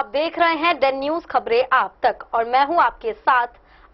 आप देख रहे हैं डेन न्यूज खबरें आप तक और मैं हूं आपके साथ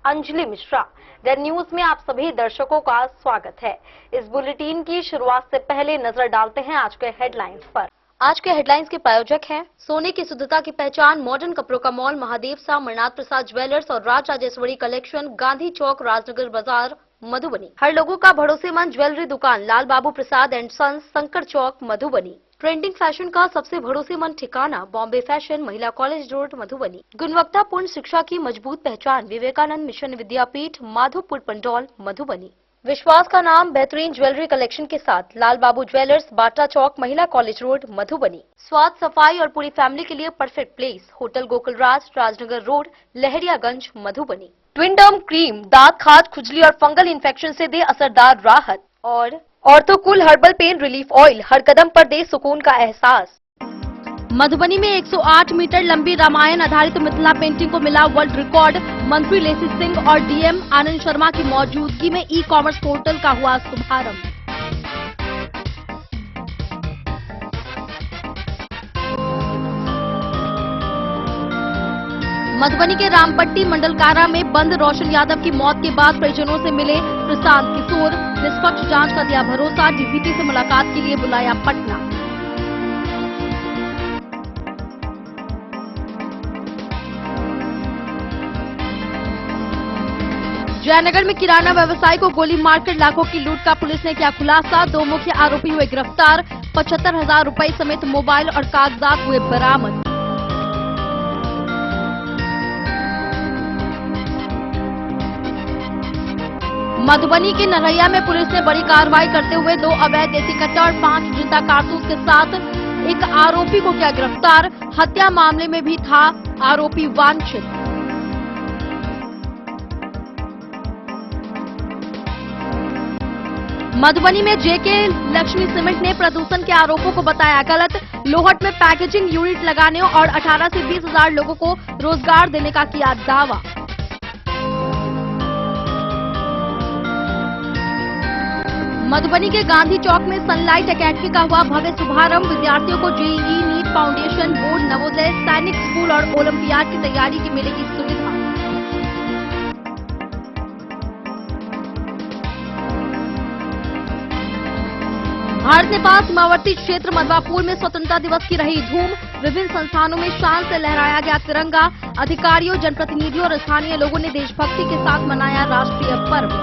अंजलि मिश्रा। डेन न्यूज में आप सभी दर्शकों का स्वागत है। इस बुलेटिन की शुरुआत से पहले नजर डालते हैं आज के हेडलाइंस पर। आज के हेडलाइंस के प्रायोजक हैं सोने की शुद्धता की पहचान मॉडर्न कपड़ों का मॉल महादेव सा अमरनाथ प्रसाद ज्वेलर्स और राज राजेश्वरी कलेक्शन, गांधी चौक, राजनगर बाजार, मधुबनी। हर लोगों का भरोसेमंद ज्वेलरी दुकान Lal Babu Prasad and sons, Shankar Chowk, Madhubani. Trending fashion का सबसे भरोसेमंद ठिकाना बॉम्बे फैशन, महिला कॉलेज रोड, मधुबनी। गुणवत्तापूर्ण शिक्षा की मजबूत पहचान विवेकानंद मिशन विद्यापीठ, माधोपुर पंडौल, मधुबनी। विश्वास का नाम बेहतरीन ज्वेलरी कलेक्शन के साथ लाल बाबू ज्वेलर्स, बाटा चौक, महिला कॉलेज रोड, मधुबनी। स्वाद, सफाई और पूरी फैमिली के लिए परफेक्ट प्लेस होटल गोकुल राज, Rajnagar road, Lahariaganj, Madhubani. Twin डर्म cream दांत, खाज, खुजली और फंगल इन्फेक्शन से दे असरदार राहत। और ऑर्थोकूल हर्बल पेन रिलीफ ऑयल हर कदम पर दे सुकून का एहसास। मधुबनी में 108 मीटर लंबी रामायण आधारित मिथिला पेंटिंग को मिला वर्ल्ड रिकॉर्ड। मंत्री लेसी सिंह और डीएम आनंद शर्मा की मौजूदगी में ई कॉमर्स पोर्टल का हुआ शुभारंभ। मधुबनी के रामपट्टी मंडल कारा में बंद रोशन यादव की मौत के बाद परिजनों से मिले प्रशांत किशोर। निष्पक्ष जांच का दिया भरोसा, डीजीपी से मुलाकात के लिए बुलाया पटना। जयनगर में किराना व्यवसायी को गोली मारकर लाखों की लूट का पुलिस ने किया खुलासा। 2 मुख्य आरोपी हुए गिरफ्तार। 75,000 रुपए समेत मोबाइल और कागजात हुए बरामद। मधुबनी के नरैया में पुलिस ने बड़ी कार्रवाई करते हुए 2 अवैध देसी कट्टा और 5 जिंदा कारतूस के साथ एक आरोपी को किया गिरफ्तार। हत्या मामले में भी था आरोपी वांछित। मधुबनी में जेके लक्ष्मी सीमेंट ने प्रदूषण के आरोपों को बताया गलत। लोहट में पैकेजिंग यूनिट लगाने और 18 से 20,000 लोगों को रोजगार देने का किया दावा। मधुबनी के गांधी चौक में सनलाइट एकेडमी का हुआ भव्य शुभारंभ। विद्यार्थियों को JEE, NEET foundation, board, Navodaya, Sainik school और ओलंपियाड की तैयारी की मिलेगी सुविधा। भारत नेपाल सीमावर्ती क्षेत्र मधवापुर में स्वतंत्रता दिवस की रही धूम। विभिन्न संस्थानों में शान से लहराया गया तिरंगा। अधिकारियों, जनप्रतिनिधियों और स्थानीय लोगों ने देशभक्ति के साथ मनाया राष्ट्रीय पर्व।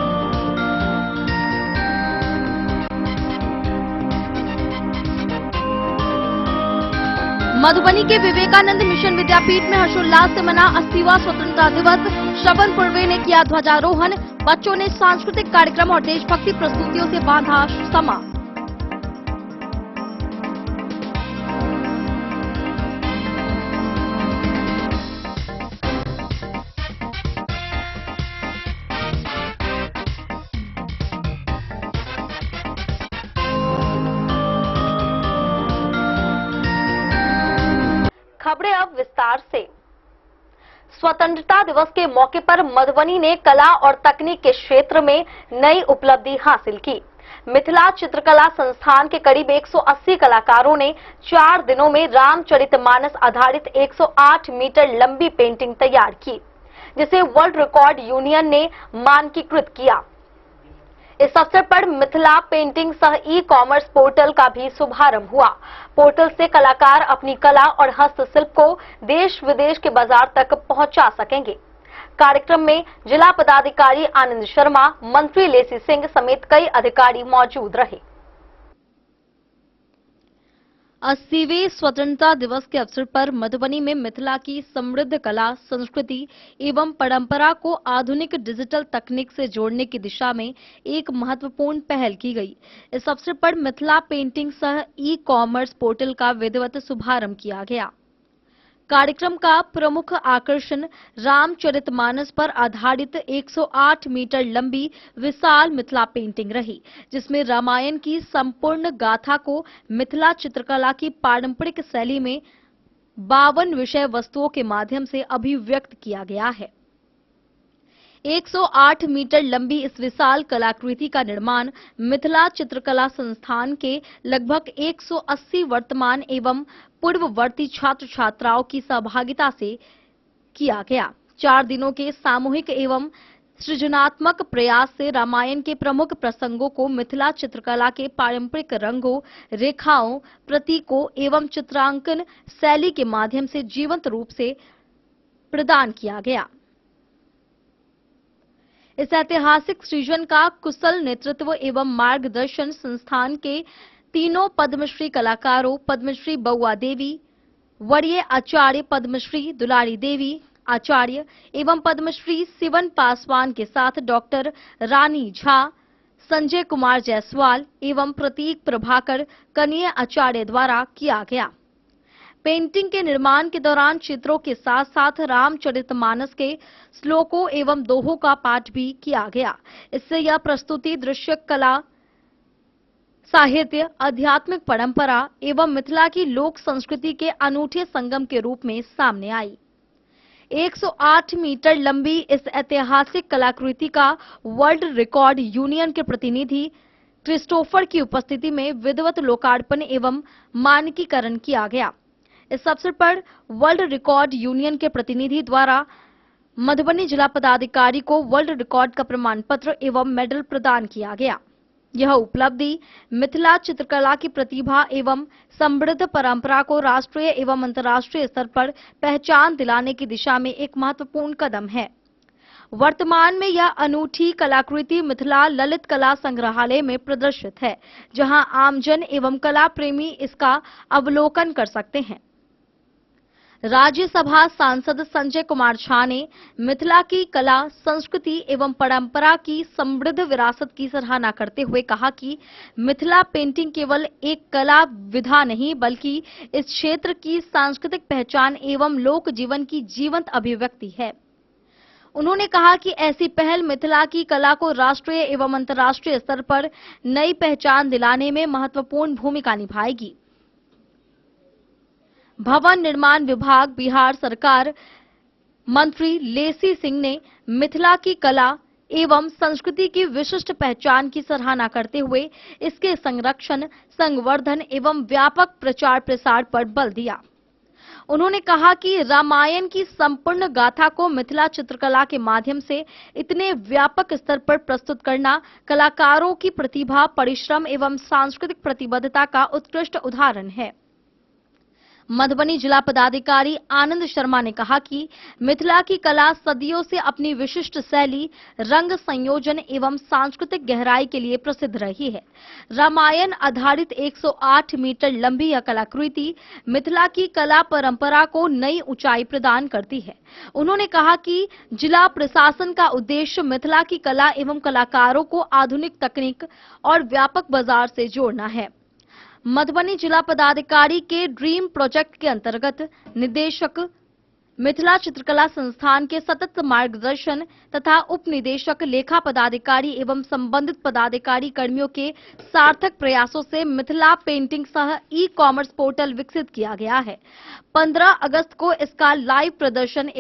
मधुबनी के विवेकानंद मिशन विद्यापीठ में हर्षोल्लास से मना 80वां स्वतंत्रता दिवस। श्रवण पूर्वे ने किया ध्वजारोहण। बच्चों ने सांस्कृतिक कार्यक्रम और देशभक्ति प्रस्तुतियों से बांधा समा। खबरें अब विस्तार से। स्वतंत्रता दिवस के मौके पर मधुबनी ने कला और तकनीक के क्षेत्र में नई उपलब्धि हासिल की। मिथिला चित्रकला संस्थान के करीब 180 कलाकारों ने 4 दिनों में रामचरितमानस आधारित 108 मीटर लंबी पेंटिंग तैयार की, जिसे वर्ल्ड रिकॉर्ड यूनियन ने मानकीकृत किया। इस अवसर पर मिथिला पेंटिंग सह ई कॉमर्स पोर्टल का भी शुभारंभ हुआ। पोर्टल से कलाकार अपनी कला और हस्तशिल्प को देश विदेश के बाजार तक पहुंचा सकेंगे। कार्यक्रम में जिला पदाधिकारी आनंद शर्मा, मंत्री लेसी सिंह समेत कई अधिकारी मौजूद रहे। 80वें स्वतंत्रता दिवस के अवसर पर मधुबनी में मिथिला की समृद्ध कला, संस्कृति एवं परंपरा को आधुनिक डिजिटल तकनीक से जोड़ने की दिशा में एक महत्वपूर्ण पहल की गई। इस अवसर पर मिथिला पेंटिंग सह ई कॉमर्स पोर्टल का विधिवत शुभारंभ किया गया। कार्यक्रम का प्रमुख आकर्षण रामचरितमानस पर आधारित 108 मीटर लंबी विशाल मिथिला पेंटिंग रही, जिसमें रामायण की संपूर्ण गाथा को मिथिला चित्रकला की पारंपरिक शैली में 52 विषय वस्तुओं के माध्यम से अभिव्यक्त किया गया है। 108 मीटर लंबी इस विशाल कलाकृति का निर्माण मिथिला चित्रकला संस्थान के लगभग 180 वर्तमान एवं पूर्ववर्ती छात्र छात्राओं की सहभागिता से किया गया। 4 दिनों के सामूहिक एवं सृजनात्मक प्रयास से रामायण के प्रमुख प्रसंगों को मिथिला चित्रकला के पारंपरिक रंगों, रेखाओं, प्रतीकों एवं चित्रांकन शैली के माध्यम से जीवंत रूप से प्रदान किया गया। इस ऐतिहासिक सृजन का कुशल नेतृत्व एवं मार्गदर्शन संस्थान के तीनों पद्मश्री कलाकारों पद्मश्री बउआ देवी, वरीय आचार्य पद्मश्री दुलारी देवी आचार्य एवं पद्मश्री सिवन पासवान के साथ डॉक्टर रानी झा, संजय कुमार जायसवाल एवं प्रतीक प्रभाकर कनीय आचार्य द्वारा किया गया। पेंटिंग के निर्माण के दौरान चित्रों के साथ साथ रामचरितमानस के श्लोकों एवं दोहों का पाठ भी किया गया। इससे यह प्रस्तुति दृश्य कला, साहित्य, आध्यात्मिक परंपरा एवं मिथिला की लोक संस्कृति के अनूठे संगम के रूप में सामने आई। 108 मीटर लंबी इस ऐतिहासिक कलाकृति का वर्ल्ड रिकॉर्ड यूनियन के प्रतिनिधि क्रिस्टोफर की उपस्थिति में विधिवत लोकार्पण एवं मानकीकरण किया गया। इस अवसर पर वर्ल्ड रिकॉर्ड यूनियन के प्रतिनिधि द्वारा मधुबनी जिला पदाधिकारी को वर्ल्ड रिकॉर्ड का प्रमाण पत्र एवं मेडल प्रदान किया गया। यह उपलब्धि मिथिला चित्रकला की प्रतिभा एवं समृद्ध परंपरा को राष्ट्रीय एवं अंतर्राष्ट्रीय स्तर पर पहचान दिलाने की दिशा में एक महत्वपूर्ण कदम है। वर्तमान में यह अनूठी कलाकृति मिथिला ललित कला संग्रहालय में प्रदर्शित है, जहां आमजन एवं कला प्रेमी इसका अवलोकन कर सकते हैं। राज्यसभा सांसद संजय कुमार झा ने मिथिला की कला, संस्कृति एवं परंपरा की समृद्ध विरासत की सराहना करते हुए कहा कि मिथिला पेंटिंग केवल एक कला विधा नहीं बल्कि इस क्षेत्र की सांस्कृतिक पहचान एवं लोक जीवन की जीवंत अभिव्यक्ति है। उन्होंने कहा कि ऐसी पहल मिथिला की कला को राष्ट्रीय एवं अंतर्राष्ट्रीय स्तर पर नई पहचान दिलाने में महत्वपूर्ण भूमिका निभाएगी। भवन निर्माण विभाग बिहार सरकार मंत्री लेसी सिंह ने मिथिला की कला एवं संस्कृति की विशिष्ट पहचान की सराहना करते हुए इसके संरक्षण, संवर्धन एवं व्यापक प्रचार प्रसार पर बल दिया। उन्होंने कहा कि रामायण की संपूर्ण गाथा को मिथिला चित्रकला के माध्यम से इतने व्यापक स्तर पर प्रस्तुत करना कलाकारों की प्रतिभा, परिश्रम एवं सांस्कृतिक प्रतिबद्धता का उत्कृष्ट उदाहरण है। मधुबनी जिला पदाधिकारी आनंद शर्मा ने कहा कि मिथिला की कला सदियों से अपनी विशिष्ट शैली, रंग संयोजन एवं सांस्कृतिक गहराई के लिए प्रसिद्ध रही है। रामायण आधारित 108 मीटर लंबी यह कलाकृति मिथिला की कला परंपरा को नई ऊंचाई प्रदान करती है। उन्होंने कहा कि जिला प्रशासन का उद्देश्य मिथिला की कला एवं कलाकारों को आधुनिक तकनीक और व्यापक बाजार से जोड़ना है। मधुबनी जिला पदाधिकारी के ड्रीम प्रोजेक्ट के अंतर्गत निदेशक मिथिला चित्रकला संस्थान के सतत मार्गदर्शन तथा उप निदेशक लेखा पदाधिकारी एवं संबंधित पदाधिकारी कर्मियों के सार्थक प्रयासों से मिथिला पेंटिंग सह ई-कॉमर्स पोर्टल विकसित किया गया है। 15 अगस्त को इसका लाइव प्रदर्शन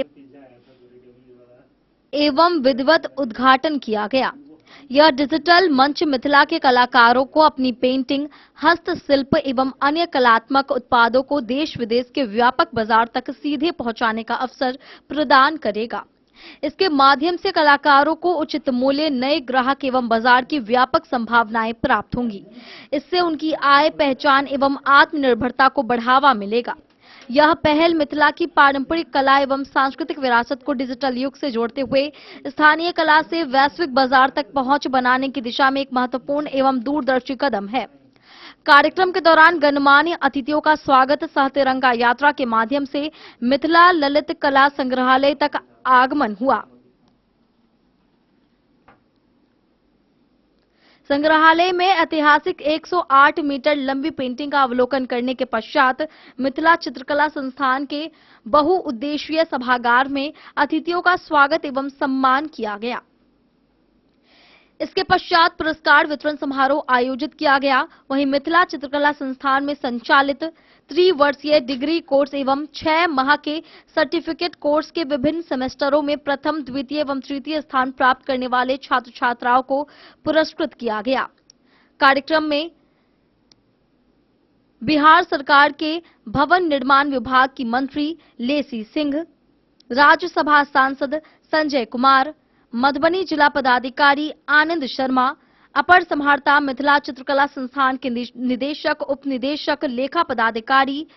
एवं विधिवत उद्घाटन किया गया। यह डिजिटल मंच मिथिला के कलाकारों को अपनी पेंटिंग, हस्तशिल्प एवं अन्य कलात्मक उत्पादों को देश विदेश के व्यापक बाजार तक सीधे पहुंचाने का अवसर प्रदान करेगा। इसके माध्यम से कलाकारों को उचित मूल्य, नए ग्राहक एवं बाजार की व्यापक संभावनाएं प्राप्त होंगी। इससे उनकी आय, पहचान एवं आत्मनिर्भरता को बढ़ावा मिलेगा। यह पहल मिथिला की पारंपरिक कला एवं सांस्कृतिक विरासत को डिजिटल युग से जोड़ते हुए स्थानीय कला से वैश्विक बाजार तक पहुंच बनाने की दिशा में एक महत्वपूर्ण एवं दूरदर्शी कदम है। कार्यक्रम के दौरान गणमान्य अतिथियों का स्वागत सह तिरंगा यात्रा के माध्यम से मिथिला ललित कला संग्रहालय तक आगमन हुआ। संग्रहालय में ऐतिहासिक 108 मीटर लंबी पेंटिंग का अवलोकन करने के पश्चात मिथिला चित्रकला संस्थान के बहुउद्देशीय सभागार में अतिथियों का स्वागत एवं सम्मान किया गया। इसके पश्चात पुरस्कार वितरण समारोह आयोजित किया गया। वहीं मिथिला चित्रकला संस्थान में संचालित त्रिवर्षीय डिग्री कोर्स एवं 6 माह के सर्टिफिकेट कोर्स के विभिन्न सेमेस्टरों में प्रथम, द्वितीय एवं तृतीय स्थान प्राप्त करने वाले छात्र छात्राओं को पुरस्कृत किया गया। कार्यक्रम में बिहार सरकार के भवन निर्माण विभाग की मंत्री लेसी सिंह, राज्यसभा सांसद संजय कुमार, मधुबनी जिला पदाधिकारी आनंद शर्मा, अपर समाहर्ता मिथिला चित्रकला संस्थान के निदेशक, उप निदेशक, लेखा पदाधिकारी,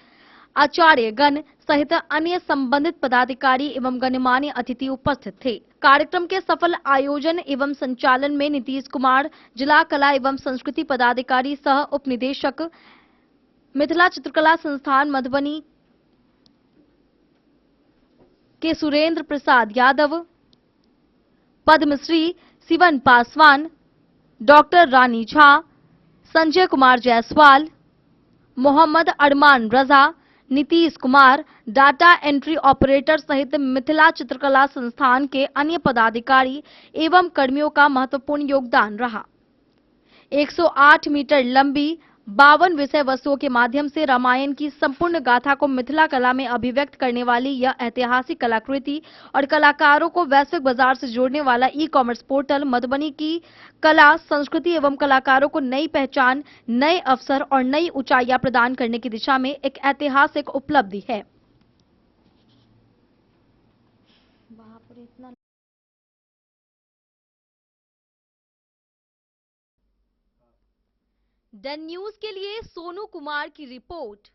आचार्यगण सहित अन्य संबंधित पदाधिकारी एवं गणमान्य अतिथि उपस्थित थे। कार्यक्रम के सफल आयोजन एवं संचालन में नीतीश कुमार, जिला कला एवं संस्कृति पदाधिकारी सह उप निदेशक मिथिला चित्रकला संस्थान मधुबनी के Surendra Prasad Yadav, Padmashri Shivan Paswan, doctor Rani Jha, Sanjay Kumar Jaiswal, Mohammad Arman Raza, Nitish Kumar, data entry operator सहित मिथिला चित्रकला संस्थान के अन्य पदाधिकारी एवं कर्मियों का महत्वपूर्ण योगदान रहा। 108 मीटर लंबी 52 विषय वस्तुओं के माध्यम से रामायण की संपूर्ण गाथा को मिथिला कला में अभिव्यक्त करने वाली यह ऐतिहासिक कलाकृति और कलाकारों को वैश्विक बाजार से जोड़ने वाला ई-कॉमर्स पोर्टल मधुबनी की कला, संस्कृति एवं कलाकारों को नई पहचान, नए अवसर और नई ऊंचाइयां प्रदान करने की दिशा में एक ऐतिहासिक उपलब्धि है। डन न्यूज के लिए सोनू कुमार की रिपोर्ट।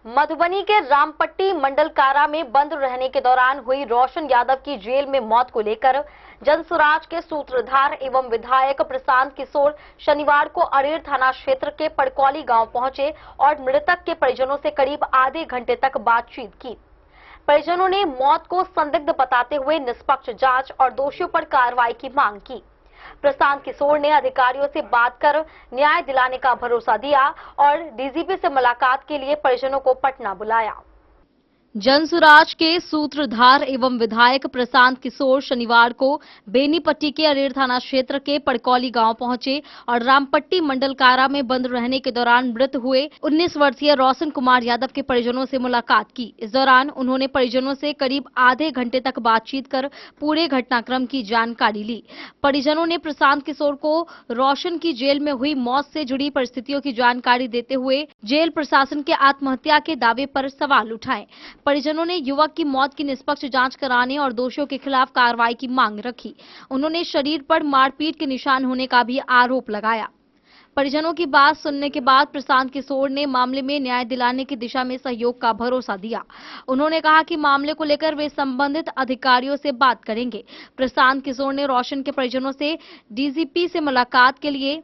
मधुबनी के रामपट्टी मंडल कारा में बंद रहने के दौरान हुई रोशन यादव की जेल में मौत को लेकर जनसुराज के सूत्रधार एवं विधायक प्रशांत किशोर शनिवार को अरेर थाना क्षेत्र के पड़कौली गांव पहुंचे और मृतक के परिजनों से करीब आधे घंटे तक बातचीत की। परिजनों ने मौत को संदिग्ध बताते हुए निष्पक्ष जांच और दोषियों पर कार्रवाई की मांग की। प्रशांत किशोर ने अधिकारियों से बात कर न्याय दिलाने का भरोसा दिया और डीजीपी से मुलाकात के लिए परिजनों को पटना बुलाया। जनसुराज के सूत्रधार एवं विधायक प्रशांत किशोर शनिवार को बेनीपट्टी के अरेर थाना क्षेत्र के पड़कौली गांव पहुंचे और रामपट्टी मंडल कारा में बंद रहने के दौरान मृत हुए 19 वर्षीय रोशन कुमार यादव के परिजनों से मुलाकात की। इस दौरान उन्होंने परिजनों से करीब आधे घंटे तक बातचीत कर पूरे घटनाक्रम की जानकारी ली। परिजनों ने प्रशांत किशोर को रोशन की जेल में हुई मौत से जुड़ी परिस्थितियों की जानकारी देते हुए जेल प्रशासन के आत्महत्या के दावे पर सवाल उठाए। परिजनों ने युवक की मौत की निष्पक्ष जांच कराने और दोषियों के खिलाफ कार्रवाई की मांग रखी। उन्होंने शरीर पर मारपीट के निशान होने का भी आरोप लगाया। परिजनों की बात सुनने के बाद प्रशांत किशोर ने मामले में न्याय दिलाने की दिशा में सहयोग का भरोसा दिया। उन्होंने कहा कि मामले को लेकर वे संबंधित अधिकारियों से बात करेंगे। प्रशांत किशोर ने रोशन के परिजनों से डीजीपी से मुलाकात के लिए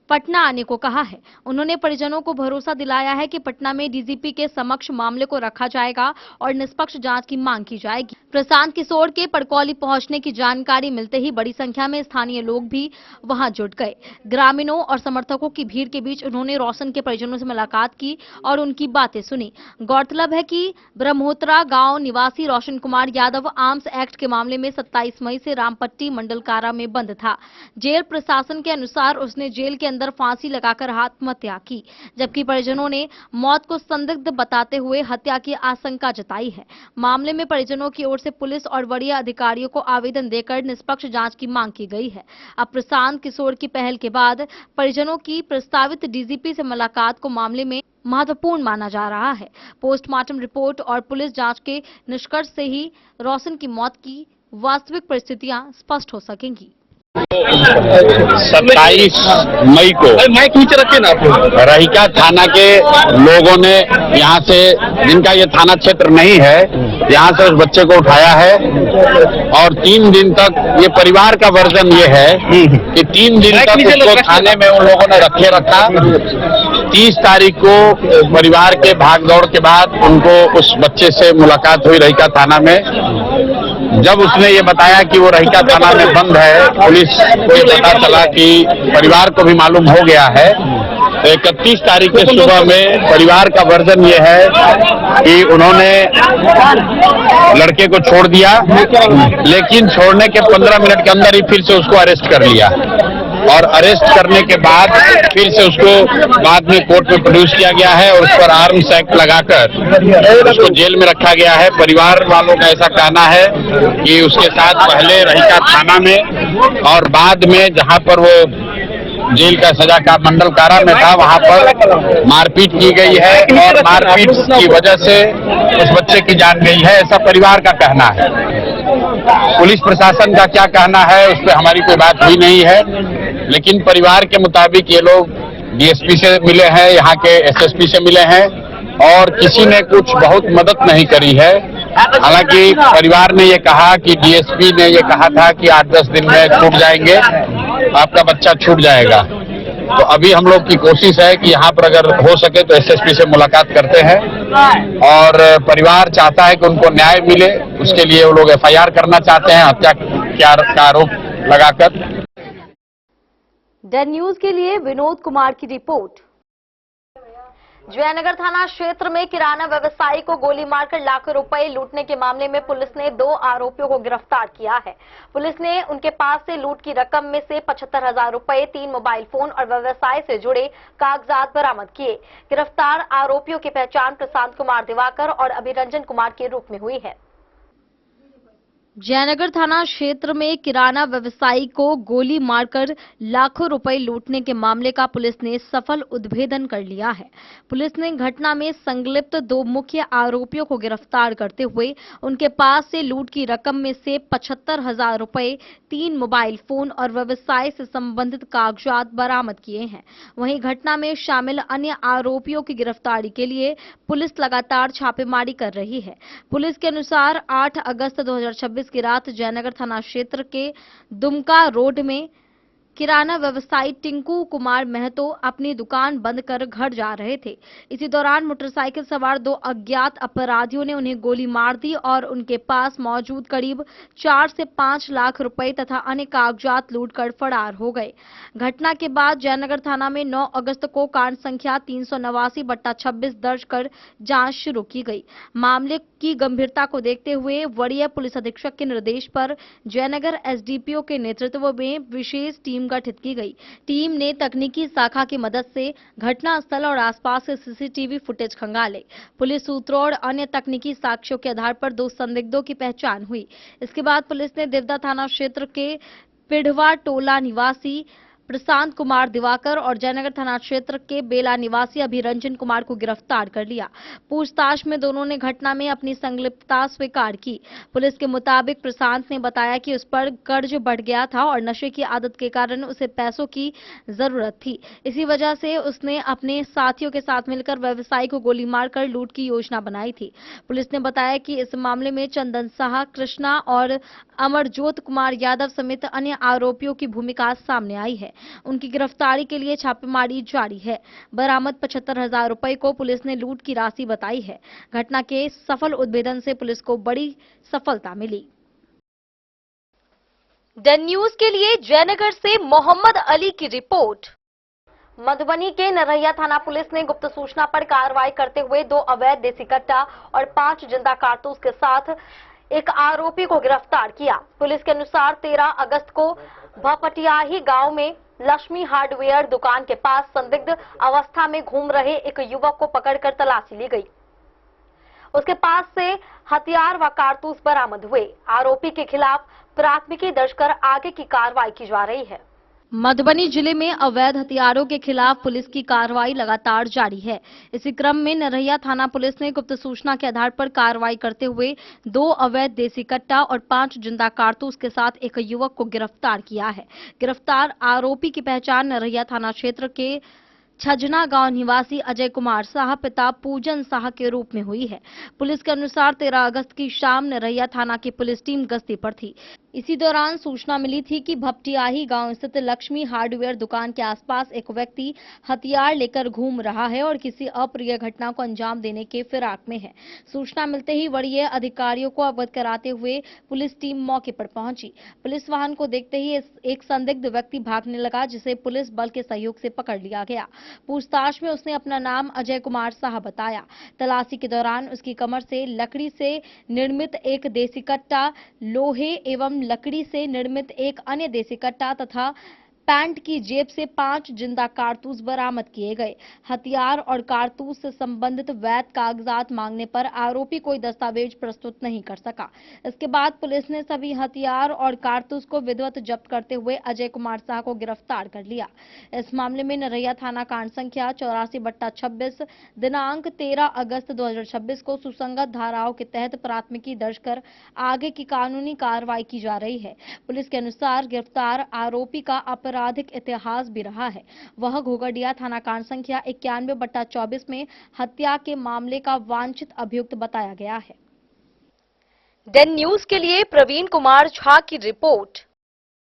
पटना आने को कहा है। उन्होंने परिजनों को भरोसा दिलाया है कि पटना में डीजीपी के समक्ष मामले को रखा जाएगा और निष्पक्ष जांच की मांग की जाएगी। प्रशांत किशोर के पड़कौली पहुंचने की जानकारी मिलते ही बड़ी संख्या में स्थानीय लोग भी वहां जुट गए। ग्रामीणों और समर्थकों की भीड़ के बीच उन्होंने रोशन के परिजनों से मुलाकात की और उनकी बातें सुनी। गौरतलब है कि ब्रह्मोत्रा गाँव निवासी रोशन कुमार यादव आर्म्स एक्ट के मामले में 27 मई से रामपट्टी मंडल कारा में बंद था। जेल प्रशासन के अनुसार उसने जेल के अंदर फांसी लगाकर आत्महत्या की, जबकि परिजनों ने मौत को संदिग्ध बताते हुए हत्या की आशंका जताई है। मामले में परिजनों की ओर से पुलिस और वरीय अधिकारियों को आवेदन देकर निष्पक्ष जांच की मांग की गई है। अब प्रशांत किशोर की पहल के बाद परिजनों की प्रस्तावित डीजीपी से मुलाकात को मामले में महत्वपूर्ण माना जा रहा है। पोस्टमार्टम रिपोर्ट और पुलिस जांच के निष्कर्ष से ही रोशन की मौत की वास्तविक परिस्थितियां स्पष्ट हो सकेंगी। 27 मई को रहिका थाना के लोगों ने यहाँ से, जिनका ये थाना क्षेत्र नहीं है, यहाँ से उस बच्चे को उठाया है और 3 दिन तक, ये परिवार का वर्जन ये है कि 3 दिन तक उसको थाने में उन लोगों ने रखा। 30 तारीख को परिवार के भागदौड़ के बाद उनको उस बच्चे से मुलाकात हुई रहिका थाना में। जब उसने ये बताया कि वो रहिका थाना में बंद है, पुलिस को ये पता चला कि परिवार को भी मालूम हो गया है, 31 तारीख के सुबह में परिवार का वर्जन ये है कि उन्होंने लड़के को छोड़ दिया, लेकिन छोड़ने के 15 मिनट के अंदर ही फिर से उसको अरेस्ट कर लिया और अरेस्ट करने के बाद फिर से उसको बाद में कोर्ट में प्रोड्यूस किया गया है और उस पर आर्म्स एक्ट लगाकर उसको जेल में रखा गया है। परिवार वालों का ऐसा कहना है कि उसके साथ पहले रहीका थाना में और बाद में जहां पर वो जेल का सजा का मंडल कारा में था वहां पर मारपीट की गई है और मारपीट की वजह से उस बच्चे की जान गई है, ऐसा परिवार का कहना है। पुलिस प्रशासन का क्या कहना है उस पर हमारी कोई बात हुई नहीं है, लेकिन परिवार के मुताबिक ये लोग डीएसपी से मिले हैं, यहाँ के एसएसपी से मिले हैं और किसी ने कुछ बहुत मदद नहीं करी है। हालांकि परिवार ने ये कहा कि डीएसपी ने ये कहा था कि 8-10 दिन में छूट जाएंगे, आपका बच्चा छूट जाएगा। तो अभी हम लोग की कोशिश है कि यहाँ पर अगर हो सके तो एसएसपी से मुलाकात करते हैं और परिवार चाहता है कि उनको न्याय मिले, उसके लिए वो लोग एफआईआर करना चाहते हैं हत्या का आरोप लगाकर। डेन न्यूज के लिए विनोद कुमार की रिपोर्ट। जयनगर थाना क्षेत्र में किराना व्यवसायी को गोली मारकर लाखों रुपए लूटने के मामले में पुलिस ने 2 आरोपियों को गिरफ्तार किया है। पुलिस ने उनके पास से लूट की रकम में से 75,000 रुपए, 3 मोबाइल फोन और व्यवसाय से जुड़े कागजात बरामद किए। गिरफ्तार आरोपियों की पहचान प्रशांत कुमार दिवाकर और अभिरंजन कुमार के रूप में हुई है। जयनगर थाना क्षेत्र में किराना व्यवसायी को गोली मारकर लाखों रुपए लूटने के मामले का पुलिस ने सफल उद्भेदन कर लिया है। पुलिस ने घटना में संलिप्त 2 मुख्य आरोपियों को गिरफ्तार करते हुए उनके पास से लूट की रकम में से 75,000 रुपए, 3 मोबाइल फोन और व्यवसाय से संबंधित कागजात बरामद किए हैं। वहीं घटना में शामिल अन्य आरोपियों की गिरफ्तारी के लिए पुलिस लगातार छापेमारी कर रही है। पुलिस के अनुसार 8 अगस्त 2026 की रात जयनगर थाना क्षेत्र के दुमका रोड में किराना व्यवसायी टिंकू कुमार महतो अपनी दुकान बंद कर घर जा रहे थे। इसी दौरान मोटरसाइकिल सवार 2 अज्ञात अपराधियों ने उन्हें गोली मार दी और उनके पास मौजूद करीब 4 से 5 लाख रुपए तथा अन्य कागजात लूटकर फरार हो गए। घटना के बाद जयनगर थाना में 9 अगस्त को कांड संख्या 389/26 दर्ज कर जांच शुरू की गई। मामले की गंभीरता को देखते हुए वरीय पुलिस अधीक्षक के निर्देश पर जयनगर एसडीपीओ के नेतृत्व में विशेष टीम गठित की गई। टीम ने तकनीकी शाखा की मदद से घटना स्थल और आसपास के सीसीटीवी फुटेज खंगाले। पुलिस सूत्रों और अन्य तकनीकी साक्ष्यों के आधार पर 2 संदिग्धों की पहचान हुई। इसके बाद पुलिस ने देवदा थाना क्षेत्र के पिढ़वा टोला निवासी प्रशांत कुमार दिवाकर और जयनगर थाना क्षेत्र के बेला निवासी अभिरंजन कुमार को गिरफ्तार कर लिया। पूछताछ में दोनों ने घटना में अपनी संलिप्तता स्वीकार की। पुलिस के मुताबिक प्रशांत ने बताया कि उस पर कर्ज बढ़ गया था और नशे की आदत के कारण उसे पैसों की जरूरत थी। इसी वजह से उसने अपने साथियों के साथ मिलकर व्यवसायी को गोली मारकर लूट की योजना बनाई थी। पुलिस ने बताया कि इस मामले में चंदन शाह, कृष्णा और अमरजोत कुमार यादव समेत अन्य आरोपियों की भूमिका सामने आई है। उनकी गिरफ्तारी के लिए छापेमारी जारी है। बरामद 75,000 रुपए को पुलिस ने लूट की राशि बताई है। घटना के सफल उद्भेदन से पुलिस को बड़ी सफलता मिली। डेन न्यूज के लिए जयनगर से मोहम्मद अली की रिपोर्ट। मधुबनी के नरैया थाना पुलिस ने गुप्त सूचना पर कार्रवाई करते हुए 2 अवैध देसी कट्टा और 5 जिंदा कारतूस के साथ एक आरोपी को गिरफ्तार किया। पुलिस के अनुसार 13 अगस्त को भपटियाही गांव में लक्ष्मी हार्डवेयर दुकान के पास संदिग्ध अवस्था में घूम रहे एक युवक को पकड़कर तलाशी ली गई। उसके पास से हथियार व कारतूस बरामद हुए। आरोपी के खिलाफ प्राथमिकी दर्ज कर आगे की कार्रवाई की जा रही है। मधुबनी जिले में अवैध हथियारों के खिलाफ पुलिस की कार्रवाई लगातार जारी है। इसी क्रम में नरैया थाना पुलिस ने गुप्त सूचना के आधार पर कार्रवाई करते हुए 2 अवैध देसी कट्टा और 5 जिंदा कारतूस के साथ एक युवक को गिरफ्तार किया है। गिरफ्तार आरोपी की पहचान नरैया थाना क्षेत्र के छजना गांव निवासी अजय कुमार शाह पिता पूजन शाह के रूप में हुई है। पुलिस के अनुसार 13 अगस्त की शाम नरैया थाना की पुलिस टीम गश्ती पर थी। इसी दौरान सूचना मिली थी कि भपटियाही गांव स्थित लक्ष्मी हार्डवेयर दुकान के आसपास एक व्यक्ति हथियार लेकर घूम रहा है और किसी अप्रिय घटना को अंजाम देने के फिराक में है। सूचना मिलते ही वरीय अधिकारियों को अवगत कराते हुए पुलिस टीम मौके पर पहुंची। पुलिस वाहन को देखते ही एक संदिग्ध व्यक्ति भागने लगा, जिसे पुलिस बल के सहयोग से पकड़ लिया गया। पूछताछ में उसने अपना नाम अजय कुमार शाह बताया। तलाशी के दौरान उसकी कमर से लकड़ी से निर्मित एक देसी कट्टा, लोहे एवं लकड़ी से निर्मित एक अन्य देसी कट्टा तथा पैंट की जेब से 5 जिंदा कारतूस बरामद किए गए। हथियार और कारतूस से संबंधित वैध कागजात मांगने पर आरोपी कोई दस्तावेज प्रस्तुत नहीं कर सका। इसके बाद पुलिस ने सभी हथियार और कारतूस को विधिवत जब्त करते हुए अजय कुमार शाह को गिरफ्तार कर लिया। इस मामले में नरैया थाना कांड संख्या 84/26 दिनांक 13 अगस्त 2026 को सुसंगत धाराओं के तहत प्राथमिकी दर्ज कर आगे की कानूनी कार्रवाई की जा रही है। पुलिस के अनुसार गिरफ्तार आरोपी का आपराधिक इतिहास भी रहा है। वह घोघडिया थाना कांड संख्या 91/24 में हत्या के मामले का वांछित अभियुक्त बताया गया है। डेन न्यूज के लिए प्रवीण कुमार झा की रिपोर्ट।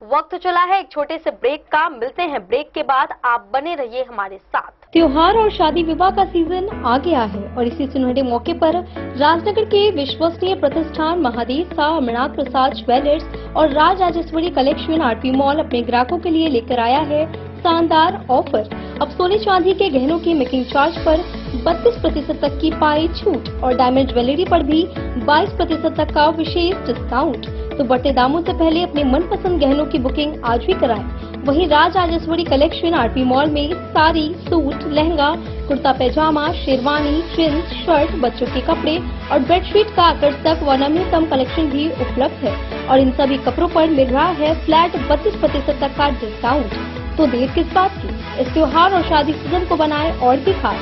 वक्त चला है एक छोटे से ब्रेक का। मिलते हैं ब्रेक के बाद। आप बने रहिए हमारे साथ। त्योहार और शादी विवाह का सीजन आ गया है और इसी सुनहरे मौके पर राजनगर के विश्वसनीय प्रतिष्ठान महादेव शाह अमरनाथ प्रसाद ज्वेलर्स और Raj Rajeshwari collection RP mall अपने ग्राहकों के लिए लेकर आया है शानदार ऑफर। अब सोने चांदी के गहनों की मेकिंग चार्ज पर 32% तक की पाई छूट और डायमंड ज्वेलरी पर भी 22% तक का विशेष डिस्काउंट। तो बढ़ते दामों से पहले अपने मनपसंद गहनों की बुकिंग आज भी कराएं। वहीं राज राजेश्वरी कलेक्शन आरपी मॉल में साड़ी, सूट, लहंगा, कुर्ता पैजामा, शेरवानी, जींस, शर्ट, बच्चों के कपड़े और बेडशीट का आकर्षक व नवीनतम कलेक्शन भी उपलब्ध है और इन सभी कपड़ों पर मिल रहा है फ्लैट 32% तक का डिस्काउंट। तो देर किस बात की, इस त्योहार और शादी सीजन को बनाए और भी खास।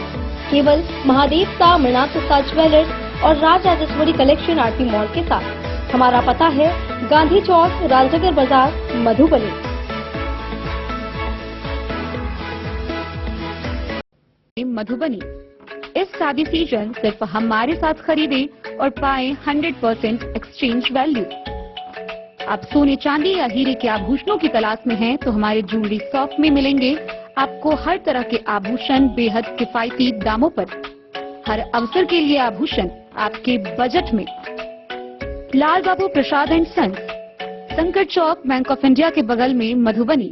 केवल महादेव शाह अमरनाथ प्रसाद ज्वेलर्स और Raj Rajeshwari collection RP mall के साथ। हमारा पता है गांधी चौक, राजनगर बाजार, मधुबनी। मधुबनी इस शादी सीजन सिर्फ हमारे साथ खरीदे और पाए 100% एक्सचेंज वैल्यू। आप सोने चांदी या हीरे के आभूषणों की तलाश में हैं तो हमारे ज्वेलरी शॉप में मिलेंगे आपको हर तरह के आभूषण बेहद किफायती दामों पर। हर अवसर के लिए आभूषण आपके बजट में। लाल बाबू प्रसाद एंड सन्स, संकट चौक, बैंक ऑफ इंडिया के बगल में, मधुबनी।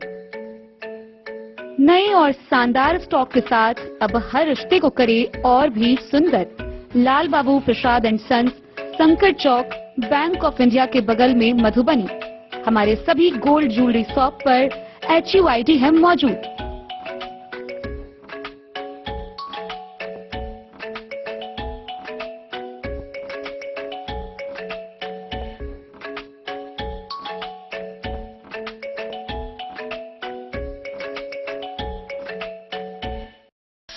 नए और शानदार स्टॉक के साथ अब हर रिश्ते को करे और भी सुंदर। लाल बाबू प्रसाद एंड सन्स, संकट चौक, बैंक ऑफ इंडिया के बगल में, मधुबनी। हमारे सभी गोल्ड ज्वेलरी शॉप पर HUID है मौजूद।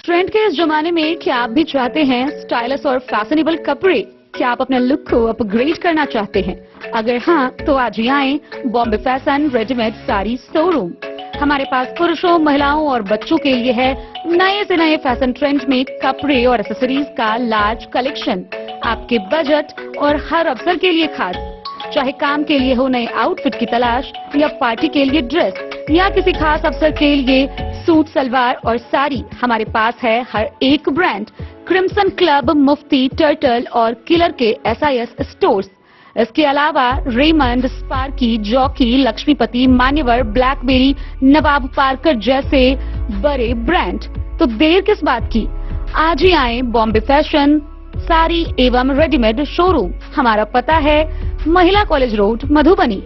ट्रेंड के इस जमाने में क्या आप भी चाहते हैं स्टाइलिश और फैशनेबल कपड़े? क्या आप अपने लुक को अपग्रेड करना चाहते हैं? अगर हाँ, तो आज ही आएं Bombay fashion readymade sari showroom. हमारे पास पुरुषों, महिलाओं और बच्चों के लिए है नए से नए फैशन ट्रेंड में कपड़े और एक्सेसरीज का लार्ज कलेक्शन। आपके बजट और हर अवसर के लिए खास। चाहे काम के लिए हो नए आउटफिट की तलाश या पार्टी के लिए ड्रेस या किसी खास अवसर के लिए सूट, सलवार और साड़ी, हमारे पास है हर एक ब्रांड। क्रिम्सन क्लब, मुफ्ती, टर्टल और किलर के SIS स्टोर्स। इसके अलावा रेमंड, स्पार्की, जॉकी, लक्ष्मीपति, मान्यवर, ब्लैकबेरी, नवाब पार्कर जैसे बड़े ब्रांड। तो देर किस बात की, आज ही आए बॉम्बे फैशन साड़ी एवं रेडीमेड शोरूम। हमारा पता है महिला कॉलेज रोड, मधुबनी।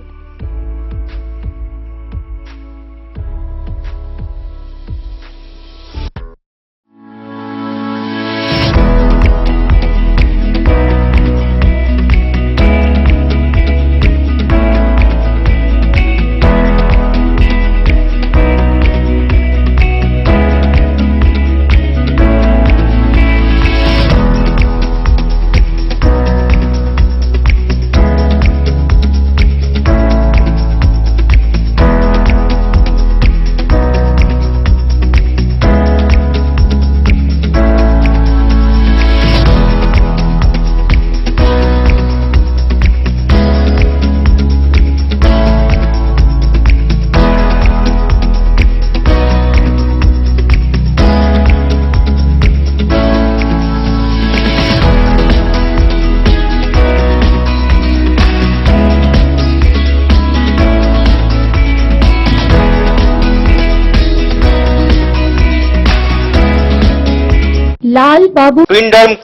लाल बाबू। ट्विंडर्म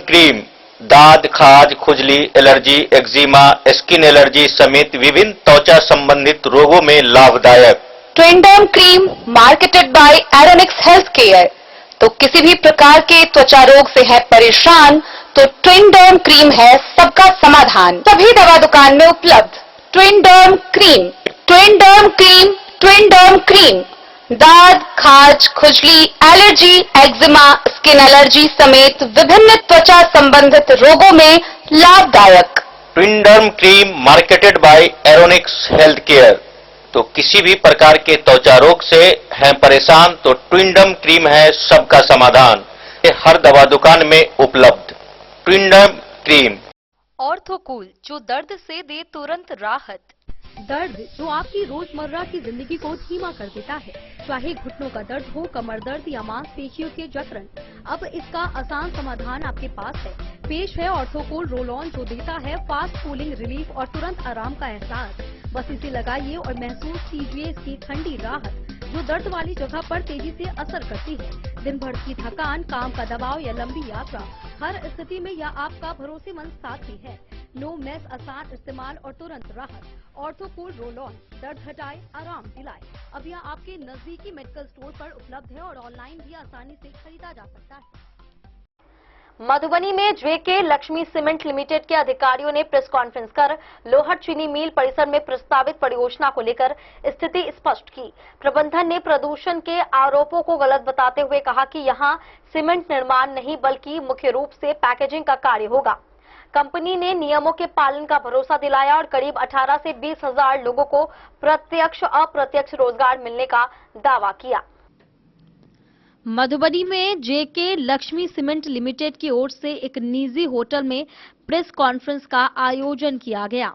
क्रीम दाद, खाज, खुजली, एलर्जी, एक्जिमा, स्किन एलर्जी समेत विभिन्न त्वचा संबंधित रोगों में लाभदायक। Twinderm cream marketed by Aronix health care. तो किसी भी प्रकार के त्वचा रोग से है परेशान तो ट्विंडर्म क्रीम है सबका समाधान। सभी दवा दुकान में उपलब्ध। ट्विंडर्म क्रीम, ट्विंडर्म क्रीम, ट्विंडर्म क्रीम दाद, खाज, खुजली, एलर्जी, एक्जिमा, स्किन एलर्जी समेत विभिन्न त्वचा संबंधित रोगों में लाभदायक। Twinderm cream marketed by Aronix health care. तो किसी भी प्रकार के त्वचा रोग से हैं परेशान तो ट्विंडर्म क्रीम है सबका समाधान। ये हर दवा दुकान में उपलब्ध। ट्विंडर्म क्रीम। ऑर्थोकूल, जो दर्द से दे तुरंत राहत। दर्द जो आपकी रोजमर्रा की जिंदगी को धीमा कर देता है, चाहे घुटनों का दर्द हो, कमर दर्द या मांसपेशियों के जकड़न, अब इसका आसान समाधान आपके पास है। पेश है ऑर्थोकूल रोल ऑन, जो देता है फास्ट कूलिंग रिलीफ और तुरंत आराम का एहसास। बस इसे लगाइए और महसूस कीजिए इसकी ठंडी राहत, जो दर्द वाली जगह पर तेजी से असर करती है। दिन भर की थकान, काम का दबाव या लंबी यात्रा, हर स्थिति में यह आपका भरोसेमंद साथी है। नो मेस, आसान इस्तेमाल और तुरंत राहत। ऑर्थोकूल रोल ऑन, दर्द हटाए, आराम दिलाए। अब यह आपके नजदीकी मेडिकल स्टोर पर उपलब्ध है और ऑनलाइन भी आसानी से खरीदा जा सकता है। मधुबनी में जेके लक्ष्मी सीमेंट लिमिटेड के अधिकारियों ने प्रेस कॉन्फ्रेंस कर लोहट चीनी मिल परिसर में प्रस्तावित परियोजना को लेकर स्थिति स्पष्ट की। प्रबंधन ने प्रदूषण के आरोपों को गलत बताते हुए कहा कि यहां सीमेंट निर्माण नहीं बल्कि मुख्य रूप से पैकेजिंग का कार्य होगा। कंपनी ने नियमों के पालन का भरोसा दिलाया और करीब 18 से 20 हजार लोगों को प्रत्यक्ष अप्रत्यक्ष रोजगार मिलने का दावा किया। मधुबनी में जेके लक्ष्मी सीमेंट लिमिटेड की ओर से एक निजी होटल में प्रेस कॉन्फ्रेंस का आयोजन किया गया।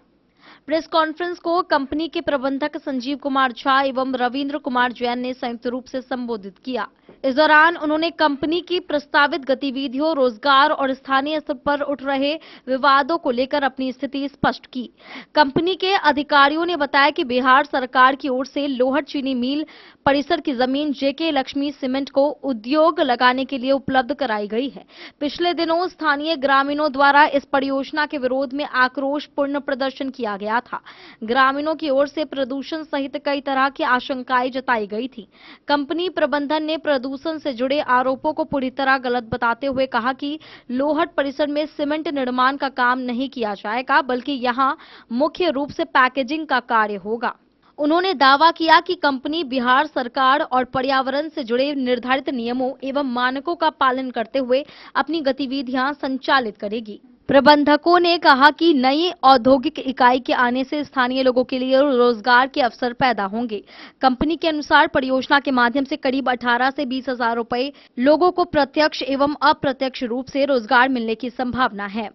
प्रेस कॉन्फ्रेंस को कंपनी के प्रबंधक संजीव कुमार झा एवं रविंद्र कुमार जैन ने संयुक्त रूप से संबोधित किया। इस दौरान उन्होंने कंपनी की प्रस्तावित गतिविधियों, रोजगार और स्थानीय स्तर पर उठ रहे विवादों को लेकर अपनी स्थिति स्पष्ट की। कंपनी के अधिकारियों ने बताया कि बिहार सरकार की ओर से लोहट चीनी मिल परिसर की जमीन जेके लक्ष्मी सीमेंट को उद्योग लगाने के लिए उपलब्ध कराई गई है। पिछले दिनों स्थानीय ग्रामीणों द्वारा इस परियोजना के विरोध में आक्रोशपूर्ण प्रदर्शन किया गया था। ग्रामीणों की ओर से प्रदूषण सहित कई तरह की आशंकाएं जताई गई थी। कंपनी प्रबंधन ने प्रदूषण से जुड़े आरोपों को पूरी तरह गलत बताते हुए कहा कि लोहट परिसर में सीमेंट निर्माण का काम नहीं किया जाएगा, बल्कि यहां मुख्य रूप से पैकेजिंग का कार्य होगा। उन्होंने दावा किया कि कंपनी बिहार सरकार और पर्यावरण से जुड़े निर्धारित नियमों एवं मानकों का पालन करते हुए अपनी गतिविधियां संचालित करेगी। प्रबंधकों ने कहा कि नई औद्योगिक इकाई के आने से स्थानीय लोगों के लिए रोजगार के अवसर पैदा होंगे। कंपनी के अनुसार परियोजना के माध्यम से करीब 18 से 20 हजार रुपए लोगों को प्रत्यक्ष एवं अप्रत्यक्ष रूप से रोजगार मिलने की संभावना है।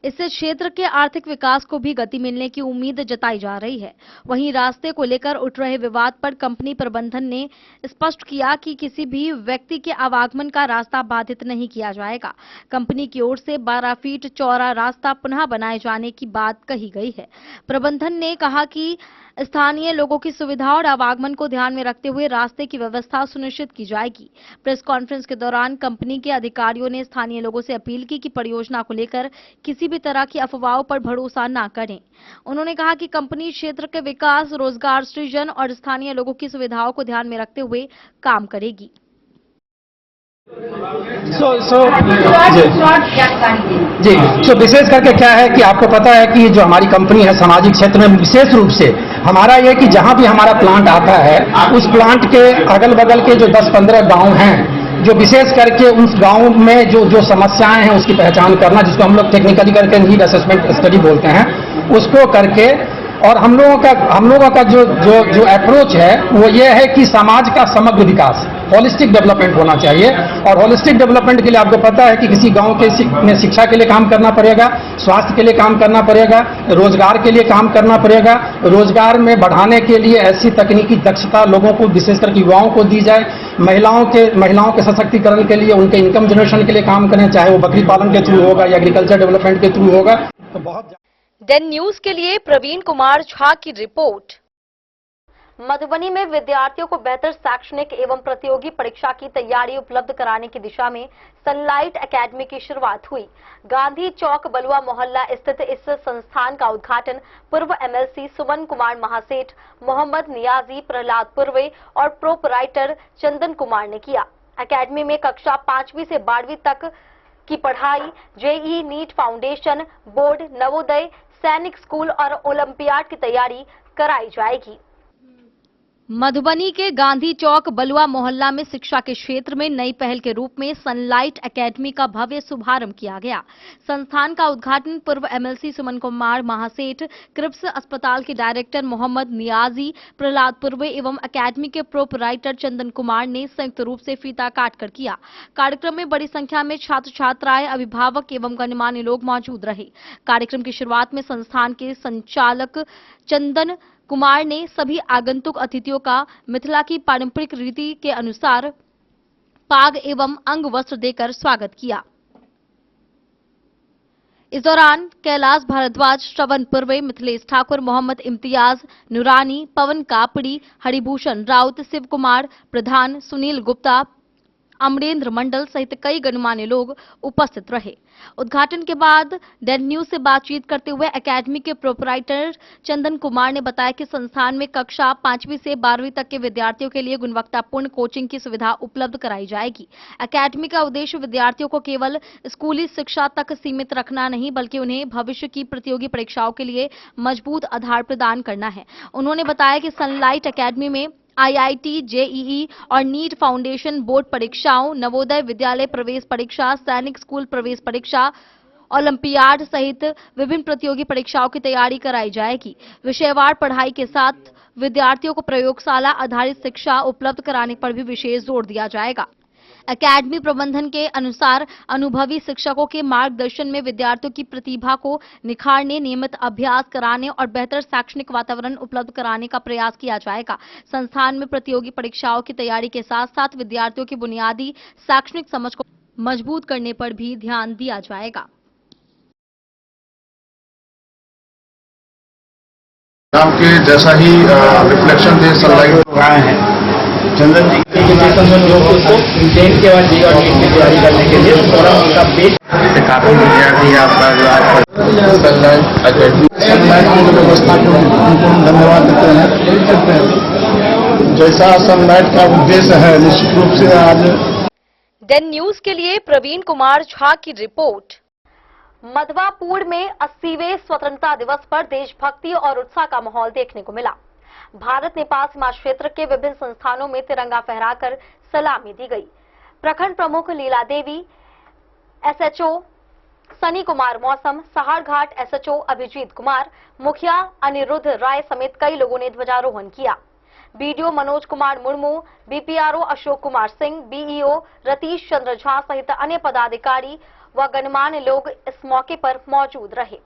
इससे क्षेत्र के आर्थिक विकास को भी गति मिलने की उम्मीद जताई जा रही है। वहीं रास्ते को लेकर उठ रहे विवाद पर कंपनी प्रबंधन ने स्पष्ट किया कि किसी भी व्यक्ति के आवागमन का रास्ता बाधित नहीं किया जाएगा। कंपनी की ओर से 12 फीट चौड़ा रास्ता पुनः बनाए जाने की बात कही गई है। प्रबंधन ने कहा कि स्थानीय लोगों की सुविधा और आवागमन को ध्यान में रखते हुए रास्ते की व्यवस्था सुनिश्चित की जाएगी। प्रेस कॉन्फ्रेंस के दौरान कंपनी के अधिकारियों ने स्थानीय लोगों से अपील की कि परियोजना को लेकर किसी भी तरह की अफवाहों पर भरोसा न करें। उन्होंने कहा कि कंपनी क्षेत्र के विकास, रोजगार सृजन और स्थानीय लोगों की सुविधाओं को ध्यान में रखते हुए काम करेगी। जी, विशेष करके क्या है कि आपको पता है कि जो हमारी कंपनी है सामाजिक क्षेत्र में विशेष रूप से हमारा ये कि जहां भी हमारा प्लांट आता है उस प्लांट के अगल बगल के जो 10-15 गांव हैं, जो विशेष करके उस गांव में जो समस्याएं हैं उसकी पहचान करना, जिसको हम लोग टेक्निकली करके नीड असेसमेंट स्टडी बोलते हैं, उसको करके और हम लोगों का जो अप्रोच है वो ये है कि समाज का समग्र विकास, होलिस्टिक डेवलपमेंट होना चाहिए। और होलिस्टिक डेवलपमेंट के लिए आपको पता है कि किसी गांव के में शिक्षा के लिए काम करना पड़ेगा, स्वास्थ्य के लिए काम करना पड़ेगा, रोजगार के लिए काम करना पड़ेगा। रोजगार में बढ़ाने के लिए ऐसी तकनीकी दक्षता लोगों को, विशेषकर युवाओं को दी जाए। महिलाओं के सशक्तिकरण के लिए, उनके इनकम जनरेशन के लिए काम करें, चाहे वो बकरी पालन के थ्रू होगा या एग्रीकल्चर डेवलपमेंट के थ्रू होगा। तो बहुत डेन न्यूज के लिए प्रवीण कुमार झा की रिपोर्ट। मधुबनी में विद्यार्थियों को बेहतर शैक्षणिक एवं प्रतियोगी परीक्षा की तैयारी उपलब्ध कराने की दिशा में सनलाइट एकेडमी की शुरुआत हुई। गांधी चौक बलुआ मोहल्ला स्थित इस संस्थान का उद्घाटन पूर्व एमएलसी सुमन कुमार महासेठ, मोहम्मद नियाजी, प्रहलाद पूर्वे और प्रोपराइटर चंदन कुमार ने किया। एकेडमी में कक्षा 5वीं से 12वीं तक की पढ़ाई JEE, NEET foundation, board, Navodaya, Sainik school और ओलंपियाड की तैयारी कराई जाएगी। मधुबनी के गांधी चौक बलुआ मोहल्ला में शिक्षा के क्षेत्र में नई पहल के रूप में सनलाइट एकेडमी का भव्य शुभारंभ किया गया। संस्थान का उद्घाटन पूर्व एमएलसी सुमन कुमार महासेठ, क्रिप्स अस्पताल के डायरेक्टर मोहम्मद नियाजी, प्रहलाद पूर्वे एवं एकेडमी के प्रोपराइटर चंदन कुमार ने संयुक्त रूप से फीता काटकर किया। कार्यक्रम में बड़ी संख्या में छात्र छात्राएं, अभिभावक एवं गणमान्य लोग मौजूद रहे। कार्यक्रम की शुरुआत में संस्थान के संचालक चंदन कुमार ने सभी आगंतुक अतिथियों का मिथिला की पारंपरिक रीति के अनुसार पाग एवं अंग वस्त्र देकर स्वागत किया। इस दौरान कैलाश भारद्वाज, श्रवण पूर्वे, मिथिलेश ठाकुर, मोहम्मद इम्तियाज नूरानी, पवन कापड़ी, हरिभूषण राउत, शिव कुमार प्रधान, सुनील गुप्ता, अमरेंद्र मंडल सहित कई गणमान्य लोग उपस्थित रहे। उद्घाटन के बाद डेन न्यूज से बातचीत करते हुए एकेडमी के प्रोपराइटर चंदन कुमार ने बताया कि संस्थान में कक्षा 5वीं से 12वीं तक के विद्यार्थियों के लिए गुणवत्तापूर्ण कोचिंग की सुविधा उपलब्ध कराई जाएगी। एकेडमी का उद्देश्य विद्यार्थियों को केवल स्कूली शिक्षा तक सीमित रखना नहीं, बल्कि उन्हें भविष्य की प्रतियोगी परीक्षाओं के लिए मजबूत आधार प्रदान करना है। उन्होंने बताया कि सनलाइट एकेडमी में आईआईटी, जेईई और नीट फाउंडेशन बोर्ड परीक्षाओं, नवोदय विद्यालय प्रवेश परीक्षा, सैनिक स्कूल प्रवेश परीक्षा, ओलंपियाड सहित विभिन्न प्रतियोगी परीक्षाओं की तैयारी कराई जाएगी। विषयवार पढ़ाई के साथ विद्यार्थियों को प्रयोगशाला आधारित शिक्षा उपलब्ध कराने पर भी विशेष जोर दिया जाएगा। एकेडमी प्रबंधन के अनुसार अनुभवी शिक्षकों के मार्गदर्शन में विद्यार्थियों की प्रतिभा को निखारने, नियमित अभ्यास कराने और बेहतर शैक्षणिक वातावरण उपलब्ध कराने का प्रयास किया जाएगा। संस्थान में प्रतियोगी परीक्षाओं की तैयारी के साथ साथ विद्यार्थियों की बुनियादी शैक्षणिक समझ को मजबूत करने पर भी ध्यान दिया जाएगा। नाम के जैसा ही रिफ्लेक्शन दे सनलाइट आए हैं चंदन जी के टेंथ के बाद जी और नीट की तैयारी करने के लिए थोड़ा उनका पेज काफी विद्यार्थी आपका सनलाइट एकेडमी की व्यवस्था को उनको धन्यवाद देते हैं। जैसा सनलाइट का उद्देश्य है, निश्चित रूप से आज डेन न्यूज के लिए प्रवीण कुमार झा की रिपोर्ट। मधवापुर में 80वें स्वतंत्रता दिवस पर देशभक्ति और उत्साह का माहौल देखने को मिला। भारत नेपाल सीमा क्षेत्र के विभिन्न संस्थानों में तिरंगा फहराकर सलामी दी गई। प्रखंड प्रमुख लीला देवी, एसएचओ सनी कुमार मौसम, सहारघाट एसएचओ अभिजीत कुमार, मुखिया अनिरुद्ध राय समेत कई लोगों ने ध्वजारोहण किया। BDO Manoj Kumar Murmu, BPRO Ashok Kumar Singh, BEO Ratish Chandra Jha सहित अन्य पदाधिकारी व गणमान्य लोग इस मौके पर मौजूद रहे।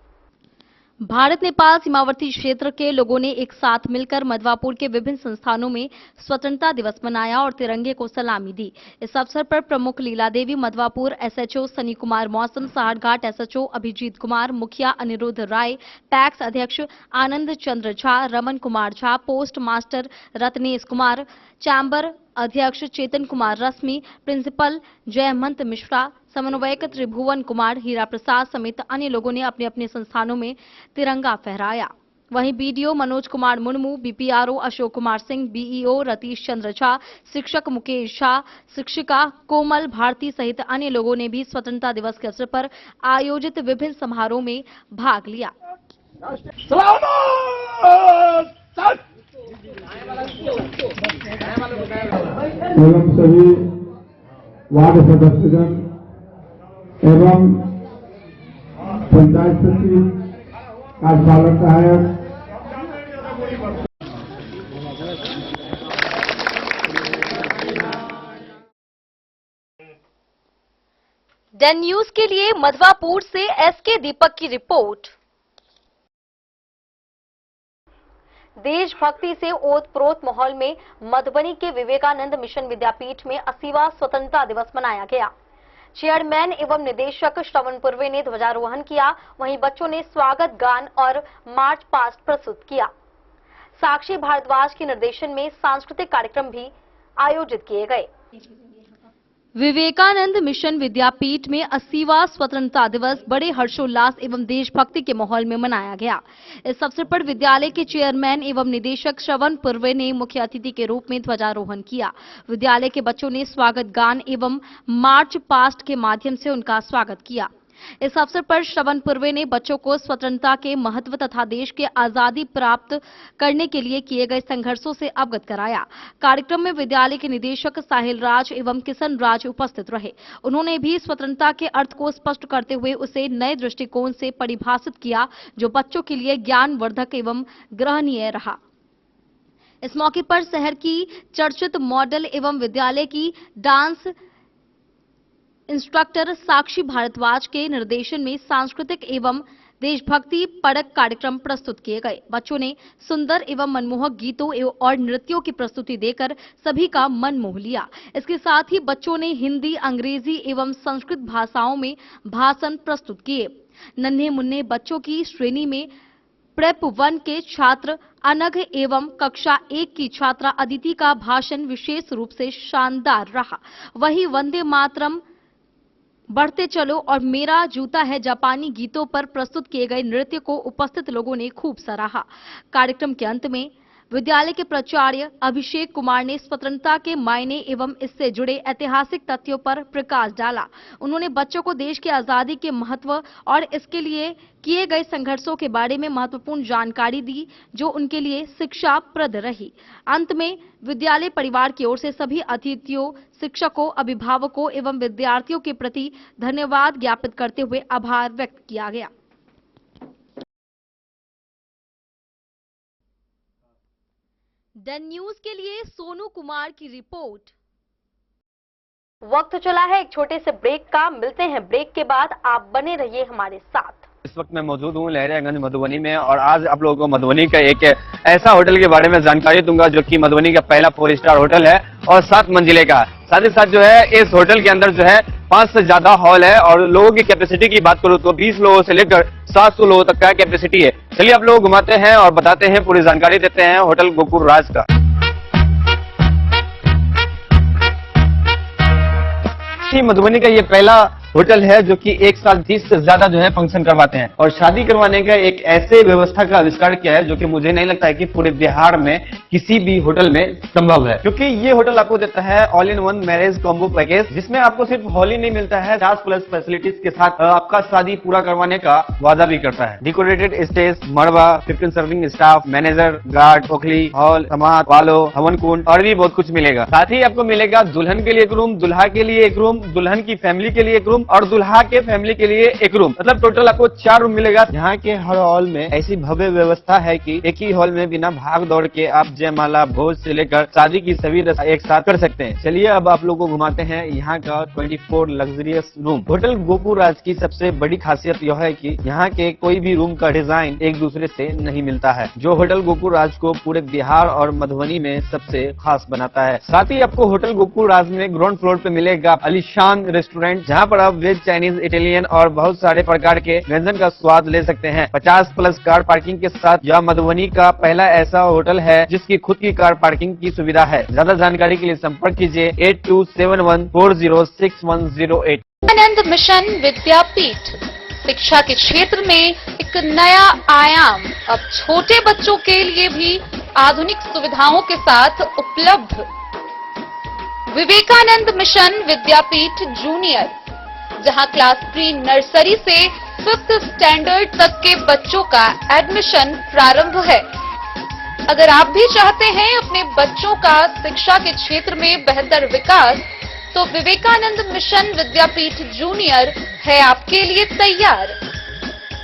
भारत नेपाल सीमावर्ती क्षेत्र के लोगों ने एक साथ मिलकर मधवापुर के विभिन्न संस्थानों में स्वतंत्रता दिवस मनाया और तिरंगे को सलामी दी। इस अवसर पर प्रमुख लीला देवी, मधवापुर एसएचओ सनी कुमार मौसम, सहारघाट एसएचओ अभिजीत कुमार, मुखिया अनिरुद्ध राय, पैक्स अध्यक्ष Anand Chandra Jha, Raman Kumar Jha, post master Ratnesh Kumar, chamber अध्यक्ष चेतन कुमार रश्मि, प्रिंसिपल जयमंत मिश्रा, समन्वयक त्रिभुवन कुमार, हीरा प्रसाद समेत अन्य लोगों ने अपने अपने संस्थानों में तिरंगा फहराया। वहीं BDO Manoj Kumar Murmu, BPRO Ashok Kumar Singh, BEO Ratish Chandra Jha, शिक्षक मुकेश झा, शिक्षिका कोमल भारती सहित अन्य लोगों ने भी स्वतंत्रता दिवस के अवसर पर आयोजित विभिन्न समारोह में भाग लिया। एवं सभी वार्ड सदस्यगण एवं पंचायत सचिव, कार्यपालक सहायक, डेन न्यूज के लिए मधवापुर से एसके दीपक की रिपोर्ट। देशभक्ति से ओतप्रोत माहौल में मधुबनी के विवेकानंद मिशन विद्यापीठ में 80वां स्वतंत्रता दिवस मनाया गया। चेयरमैन एवं निदेशक श्रवण पूर्वे ने ध्वजारोहण किया, वहीं बच्चों ने स्वागत गान और मार्च पास्ट प्रस्तुत किया। साक्षी भारद्वाज के निर्देशन में सांस्कृतिक कार्यक्रम भी आयोजित किए गए। विवेकानंद मिशन विद्यापीठ में 80वां स्वतंत्रता दिवस बड़े हर्षोल्लास एवं देशभक्ति के माहौल में मनाया गया। इस अवसर पर विद्यालय के चेयरमैन एवं निदेशक श्रवण पुर्वे ने मुख्य अतिथि के रूप में ध्वजारोहण किया। विद्यालय के बच्चों ने स्वागत गान एवं मार्च पास्ट के माध्यम से उनका स्वागत किया। इस अवसर पर श्रवण पुर्वे ने बच्चों को स्वतंत्रता के महत्व तथा देश के आजादी प्राप्त करने के लिए किए गए संघर्षों से अवगत कराया। कार्यक्रम में विद्यालय के निदेशक साहिल राज एवं किशन राज उपस्थित रहे। उन्होंने भी स्वतंत्रता के अर्थ को स्पष्ट करते हुए उसे नए दृष्टिकोण से परिभाषित किया, जो बच्चों के लिए ज्ञानवर्धक एवं ग्रहणीय रहा। इस मौके पर शहर की चर्चित मॉडल एवं विद्यालय की डांस इंस्ट्रक्टर साक्षी भारद्वाज के निर्देशन में सांस्कृतिक एवं देशभक्ति परक कार्यक्रम प्रस्तुत किए गए। बच्चों ने सुंदर एवं मनमोहक गीतों और नृत्यों की प्रस्तुति देकर सभी का मन मोह लिया। इसके साथ ही बच्चों ने हिंदी, अंग्रेजी एवं संस्कृत भाषाओं में भाषण प्रस्तुत किए। नन्हे मुन्ने बच्चों की श्रेणी में प्रेप 1 के छात्र अनघ एवं कक्षा 1 की छात्रा अदिति का भाषण विशेष रूप से शानदार रहा। वहीं वंदे मातरम, बढ़ते चलो और मेरा जूता है जापानी गीतों पर प्रस्तुत किए गए नृत्य को उपस्थित लोगों ने खूब सराहा। कार्यक्रम के अंत में विद्यालय के प्राचार्य अभिषेक कुमार ने स्वतंत्रता के मायने एवं इससे जुड़े ऐतिहासिक तथ्यों पर प्रकाश डाला। उन्होंने बच्चों को देश की आजादी के महत्व और इसके लिए किए गए संघर्षों के बारे में महत्वपूर्ण जानकारी दी, जो उनके लिए शिक्षाप्रद रही। अंत में विद्यालय परिवार की ओर से सभी अतिथियों, शिक्षकों, अभिभावकों एवं विद्यार्थियों के प्रति धन्यवाद ज्ञापित करते हुए आभार व्यक्त किया गया। डन न्यूज के लिए सोनू कुमार की रिपोर्ट। वक्त चला है एक छोटे से ब्रेक का। मिलते हैं ब्रेक के बाद। आप बने रहिए हमारे साथ। इस वक्त मैं मौजूद हूँ लहरियागंज मधुबनी में और आज आप लोगों को मधुबनी का एक ऐसा होटल के बारे में जानकारी दूंगा जो कि मधुबनी का पहला 4 स्टार होटल है और 7 मंजिले का। साथ ही साथ जो है इस होटल के अंदर जो है 5 से ज्यादा हॉल है और लोगों की कैपेसिटी की बात करूँ तो 20 लोगों से लेकर 700 लोगों तक का कैपेसिटी है। चलिए आप लोग घुमाते हैं और बताते हैं, पूरी जानकारी देते हैं होटल गोकुल राज का। मधुबनी का ये पहला होटल है जो कि एक साल 30 से ज्यादा जो है फंक्शन करवाते हैं और शादी करवाने का एक ऐसे व्यवस्था का आविष्कार किया है जो कि मुझे नहीं लगता है कि पूरे बिहार में किसी भी होटल में संभव है, क्योंकि ये होटल आपको देता है all in one marriage combo package, जिसमें आपको सिर्फ हॉल ही नहीं मिलता है, 50+ फैसिलिटीज के साथ आपका शादी पूरा करवाने का वादा भी करता है। डेकोरेटेड स्टेज, मड़वा, 15 सर्विंग स्टाफ, मैनेजर, गार्ड, ओखली, हॉल, समाज, वालो, हवन कुंड और भी बहुत कुछ मिलेगा। साथ ही आपको मिलेगा दुल्हन के लिए एक रूम, दुल्हा के लिए एक रूम, दुल्हन की फैमिली के लिए एक रूम और दुल्हा के फैमिली के लिए एक रूम। मतलब टोटल आपको 4 रूम मिलेगा। यहाँ के हर हॉल में ऐसी भव्य व्यवस्था है कि एक ही हॉल में बिना भाग दौड़ के आप जयमाला, भोज से लेकर शादी की सभी रस्म एक साथ कर सकते हैं। चलिए अब आप लोगों को घुमाते हैं यहाँ का 24 लग्जरियस रूम। होटल गोकुल राज की सबसे बड़ी खासियत यह है कि यहाँ के कोई भी रूम का डिजाइन एक दूसरे से नहीं मिलता है, जो होटल गोकुल राज को पूरे बिहार और मधुबनी में सबसे खास बनाता है। साथ ही आपको होटल गोकुल राज में ग्राउंड फ्लोर पे मिलेगा आलीशान रेस्टोरेंट, जहाँ पर आप वेज, चाइनीज, इटालियन और बहुत सारे प्रकार के व्यंजन का स्वाद ले सकते हैं। 50+ कार पार्किंग के साथ यह मधुबनी का पहला ऐसा होटल है जिसकी खुद की कार पार्किंग की सुविधा है। ज्यादा जानकारी के लिए संपर्क कीजिए 8271406108। विवेकानंद मिशन विद्यापीठ शिक्षा के क्षेत्र में एक नया आयाम अब छोटे बच्चों के लिए भी आधुनिक सुविधाओं के साथ उपलब्ध। विवेकानंद मिशन विद्यापीठ जूनियर, जहां क्लास प्री नर्सरी से 5th स्टैंडर्ड तक के बच्चों का एडमिशन प्रारंभ है। अगर आप भी चाहते हैं अपने बच्चों का शिक्षा के क्षेत्र में बेहतर विकास, तो विवेकानंद मिशन विद्यापीठ जूनियर है आपके लिए तैयार।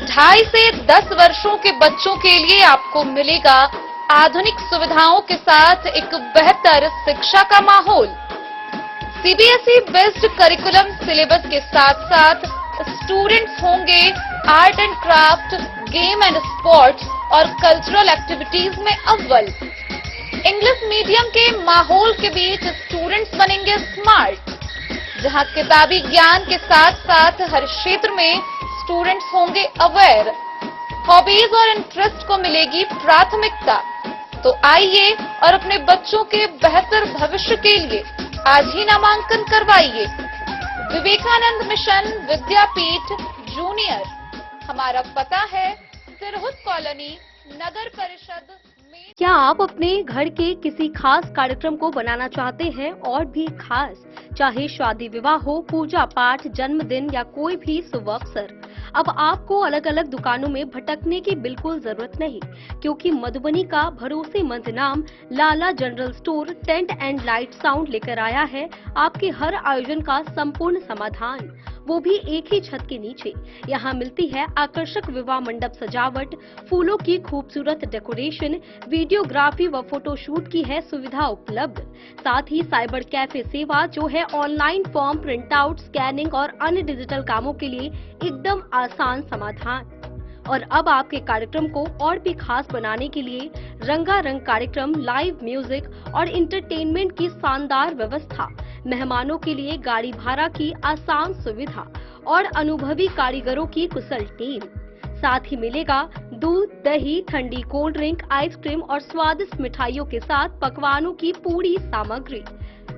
2.5 से 10 वर्षों के बच्चों के लिए आपको मिलेगा आधुनिक सुविधाओं के साथ एक बेहतर शिक्षा का माहौल। सीबीएसई बेस्ड करिकुलम सिलेबस के साथ साथ स्टूडेंट्स होंगे art and craft, game and sports और कल्चरल एक्टिविटीज में अव्वल। इंग्लिश मीडियम के माहौल के बीच स्टूडेंट्स बनेंगे स्मार्ट, जहां किताबी ज्ञान के साथ साथ हर क्षेत्र में स्टूडेंट्स होंगे अवेयर। हॉबीज और इंटरेस्ट को मिलेगी प्राथमिकता। तो आइए और अपने बच्चों के बेहतर भविष्य के लिए आज ही नामांकन करवाइए। विवेकानंद मिशन विद्यापीठ जूनियर, हमारा पता है सिरहुत कॉलोनी, नगर परिषद में। क्या आप अपने घर के किसी खास कार्यक्रम को बनाना चाहते हैं और भी खास, चाहे शादी विवाह हो, पूजा पाठ, जन्मदिन या कोई भी शुभ अवसर? अब आपको अलग अलग दुकानों में भटकने की बिल्कुल जरूरत नहीं, क्योंकि मधुबनी का भरोसेमंद नाम Lala general store tent and light sound लेकर आया है आपके हर आयोजन का संपूर्ण समाधान, वो भी एक ही छत के नीचे। यहाँ मिलती है आकर्षक विवाह मंडप सजावट, फूलों की खूबसूरत डेकोरेशन, वीडियोग्राफी व फोटोशूट की है सुविधा उपलब्ध। साथ ही साइबर कैफे सेवा जो है online form print out, scanning और अन्य डिजिटल कामों के लिए एकदम आसान समाधान। और अब आपके कार्यक्रम को और भी खास बनाने के लिए रंगारंग कार्यक्रम, लाइव म्यूजिक और इंटरटेनमेंट की शानदार व्यवस्था, मेहमानों के लिए गाड़ी भाड़ा की आसान सुविधा और अनुभवी कारीगरों की कुशल टीम। साथ ही मिलेगा दूध, दही, ठंडी कोल्ड ड्रिंक, आइसक्रीम और स्वादिष्ट मिठाइयों के साथ पकवानों की पूरी सामग्री।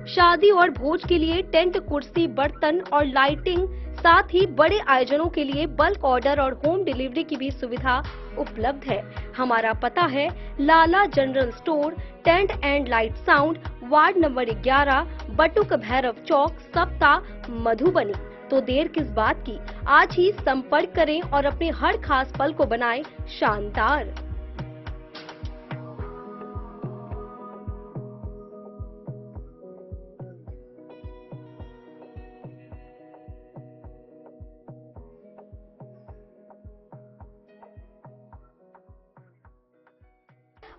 शादी और भोज के लिए टेंट, कुर्सी, बर्तन और लाइटिंग, साथ ही बड़े आयोजनों के लिए बल्क ऑर्डर और होम डिलीवरी की भी सुविधा उपलब्ध है। हमारा पता है Lala general store tent and light sound, ward number 11, Batuk Bhairav Chowk, Sapta, Madhubani. तो देर किस बात की, आज ही संपर्क करें और अपने हर खास पल को बनाएं शानदार।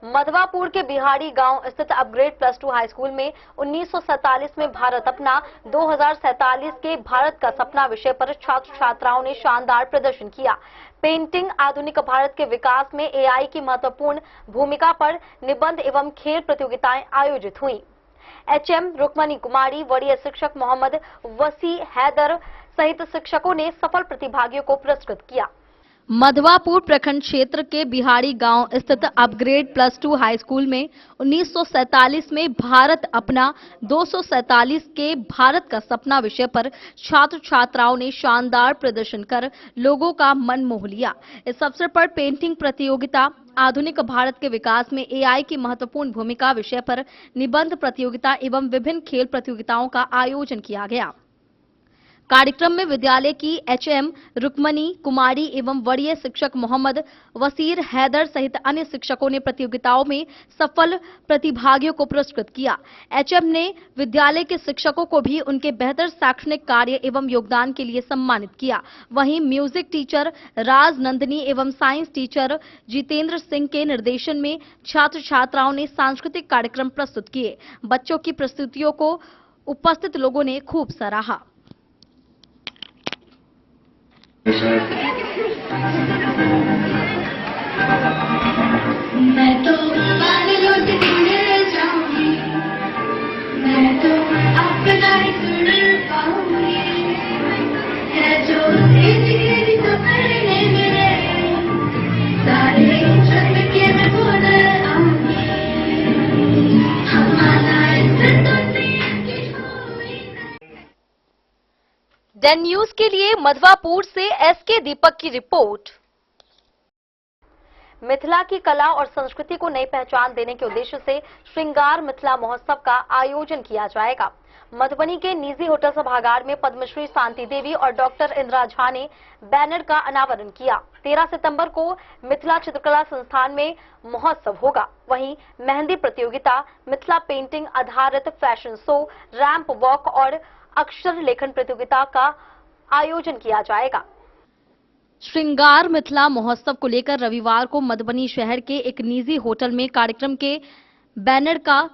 मधवापुर के बिहाड़ी गांव स्थित अपग्रेड +2 हाई स्कूल में 1947 में भारत अपना, 2047 के भारत का सपना विषय पर छात्र छात्राओं ने शानदार प्रदर्शन किया। पेंटिंग, आधुनिक भारत के विकास में एआई की महत्वपूर्ण भूमिका पर निबंध एवं खेल प्रतियोगिताएं आयोजित हुई। एचएम रुक्मणी कुमारी, वरीय शिक्षक मोहम्मद वसी हैदर सहित शिक्षकों ने सफल प्रतिभागियों को पुरस्कृत किया। मधवापुर प्रखंड क्षेत्र के बिहाड़ी गांव स्थित अपग्रेड +2 हाई स्कूल में 1947 में भारत अपना, 247 के भारत का सपना विषय पर छात्र छात्राओं ने शानदार प्रदर्शन कर लोगों का मन मोह लिया। इस अवसर पर पेंटिंग प्रतियोगिता, आधुनिक भारत के विकास में एआई की महत्वपूर्ण भूमिका विषय पर निबंध प्रतियोगिता एवं विभिन्न खेल प्रतियोगिताओं का आयोजन किया गया। कार्यक्रम में विद्यालय की एचएम रुक्मणी कुमारी एवं वरीय शिक्षक मोहम्मद वसीर हैदर सहित अन्य शिक्षकों ने प्रतियोगिताओं में सफल प्रतिभागियों को पुरस्कृत किया। एचएम ने विद्यालय के शिक्षकों को भी उनके बेहतर शैक्षणिक कार्य एवं योगदान के लिए सम्मानित किया। वहीं म्यूजिक टीचर राज नंदिनी एवं साइंस टीचर जितेंद्र सिंह के निर्देशन में छात्र छात्राओं ने सांस्कृतिक कार्यक्रम प्रस्तुत किए। बच्चों की प्रस्तुतियों को उपस्थित लोगों ने खूब सराहा। मैं तो पानी लौट के जाऊंगी, मैं तो अपना ही सुन पाऊंगी, है जो तेरी तो करने मेरे सारे छत के मैं बोल आऊंगी, हमारा इज्जत तो डेन न्यूज के लिए मधवापुर से एसके दीपक की रिपोर्ट। मिथिला की कला और संस्कृति को नई पहचान देने के उद्देश्य से श्रृंगार मिथिला महोत्सव का आयोजन किया जाएगा। मधुबनी के निजी होटल सभागार में पद्मश्री शांति देवी और डॉक्टर इंदिरा झा ने बैनर का अनावरण किया। 13 सितंबर को मिथिला चित्रकला संस्थान में महोत्सव होगा। वहीं मेहंदी प्रतियोगिता, मिथिला पेंटिंग आधारित फैशन शो, रैंप वॉक और अक्षर लेखन प्रतियोगिता का आयोजन किया जाएगा। श्रृंगार मिथिला महोत्सव को लेकर रविवार को मधुबनी शहर के एक निजी होटल में कार्यक्रम के बैनर का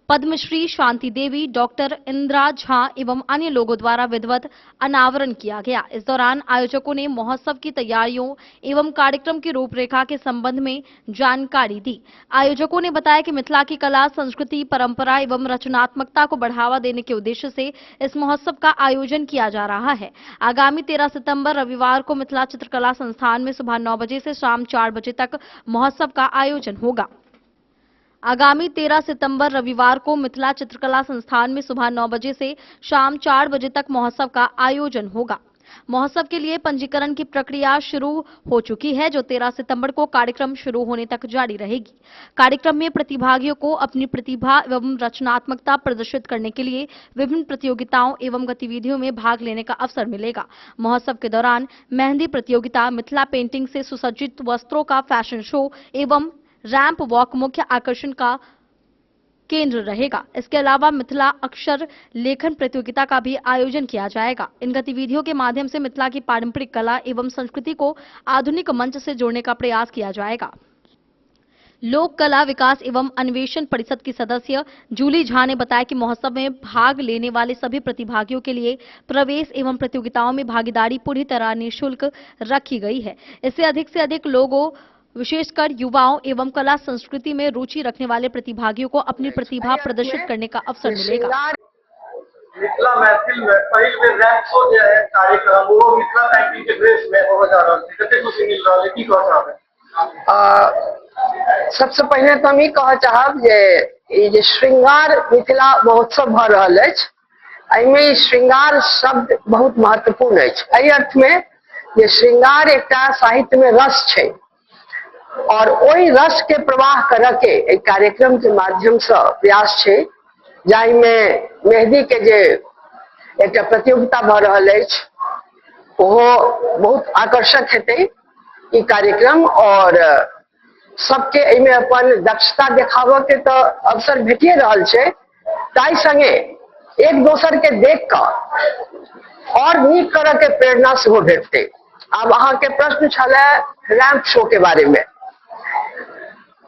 पद्मश्री शांति देवी, डॉक्टर इंदिरा झा एवं अन्य लोगों द्वारा विधिवत अनावरण किया गया। इस दौरान आयोजकों ने महोत्सव की तैयारियों एवं कार्यक्रम की रूपरेखा के संबंध में जानकारी दी। आयोजकों ने बताया कि मिथिला की कला, संस्कृति, परंपरा एवं रचनात्मकता को बढ़ावा देने के उद्देश्य से इस महोत्सव का आयोजन किया जा रहा है। आगामी 13 सितंबर रविवार को मिथिला चित्रकला संस्थान में सुबह 9 बजे से शाम 4 बजे तक महोत्सव का आयोजन होगा। आगामी 13 सितंबर रविवार को मिथिला चित्रकला संस्थान में सुबह 9 बजे से शाम 4 बजे तक महोत्सव का आयोजन होगा। महोत्सव के लिए पंजीकरण की प्रक्रिया शुरू हो चुकी है, जो 13 सितंबर को कार्यक्रम शुरू होने तक जारी रहेगी। कार्यक्रम में प्रतिभागियों को अपनी प्रतिभा एवं रचनात्मकता प्रदर्शित करने के लिए विभिन्न प्रतियोगिताओं एवं गतिविधियों में भाग लेने का अवसर मिलेगा। महोत्सव के दौरान मेहंदी प्रतियोगिता, मिथिला पेंटिंग से सुसज्जित वस्त्रों का फैशन शो एवं रैंप वॉक मुख्य आकर्षण का केंद्र रहेगा। इसके अलावा मिथिला अक्षर लेखन प्रतियोगिता का भी आयोजन किया जाएगा। इन गतिविधियों के माध्यम से मिथिला की पारंपरिक कला एवं संस्कृति को आधुनिक मंच से जोड़ने का प्रयास किया जाएगा। लोक कला विकास एवं अन्वेषण परिषद की सदस्य जूली झा ने बताया कि महोत्सव में भाग लेने वाले सभी प्रतिभागियों के लिए प्रवेश एवं प्रतियोगिताओं में भागीदारी पूरी तरह निःशुल्क रखी गई है। इससे अधिक लोगों, विशेषकर युवाओं एवं कला संस्कृति में रुचि रखने वाले प्रतिभागियों को अपनी प्रतिभा प्रदर्शित करने का अवसर मिलेगा। मिथिला महफिल में पहिल बेर रैंप शो जे है कार्यक्रम वो मिथिला पेंटिंग के ड्रेस में हो जा रहा है, कते खुशी मिल रहा है, की कह चाहब? सबसे पहले तो हम ई कह चाहब जे श्रृंगार मिथिला महोत्सव भ रहल अछि, एहिमे श्रृंगार शब्द बहुत महत्वपूर्ण अछि। एहि अर्थ में जे श्रृंगार एकटा साहित्य में रस छै और ओहि रस के प्रवाह करऽ के एक कार्यक्रम के माध्यम से प्रयास छै, जाहि में मेहंदी के जे एक प्रतियोगिता भ रहल अछि ओहो बहुत आकर्षक हेतै ई कार्यक्रम और सबके एहिमे अपन दक्षता देखाबऽ के तो अवसर भेटिए रहल छै। ताहि संगे एक दोसर के देख कऽ और नीक करऽ के प्रेरणा सेहो भेटतै। आब अहाँ के प्रश्न छलै रैंप शो के बारे में।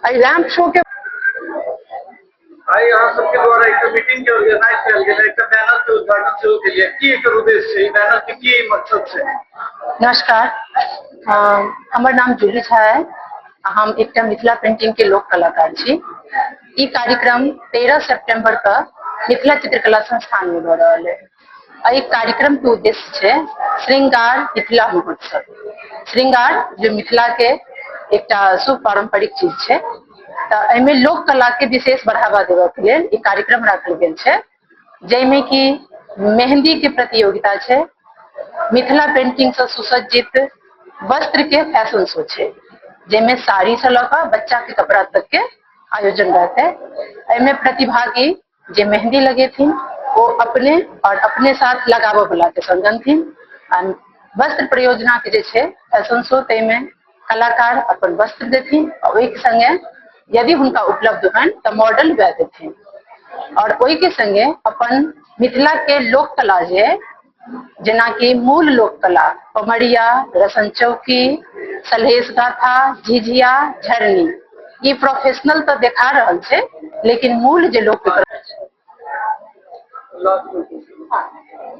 रैंप शो के आई अहाँ सबके द्वारा एक मीटिंग के ऑर्गेनाइज कयल गेल, एक बैनर के उद्घाटन सेहो के लिए की एकर उद्देश्य छै, बैनर के की मकसद छै? नमस्कार, हमर नाम जूली झा है। हम एक मिथिला पेंटिंग के लोक कलाकार छी। ई कार्यक्रम 13 सितंबर का मिथिला चित्रकला संस्थान में भ रहल है। एहि कार्यक्रम के उद्देश्य छै श्रृंगार मिथिला महोत्सव। श्रृंगार जो मिथिला के एक शुभ पारंपरिक चीज छै, तो एहिमे लोक कला के विशेष बढ़ावा देवे के लिए ई कार्यक्रम रखल गेल छै, जैमे कि मेहंदी के प्रतियोगिता छै, मिथिला पेंटिंग से सुसज्जित वस्त्र के फैशन शो छै, जिसमें साड़ी से लगा बच्चा के कपड़ा तक के आयोजन रहते हैं। इनमें प्रतिभागी जो मेहंदी लगे थी वो अपने और अपने साथ लगाव वाला के संगन थी। वस्त्र परियोजना के जे फैशन शो में कलाकार अपन वस्त्र देथिन और वही के संगे यदि उनका उपलब्ध है तो मॉडल वह देथिन और वही के संगे अपन मिथिला के लोक कला जे जना कि मूल लोक कला पमड़िया, रसन चौकी, सलहेश गाथा, झिझिया, झरनी, ये प्रोफेशनल तो देखा रहल छे, लेकिन मूल जे लोक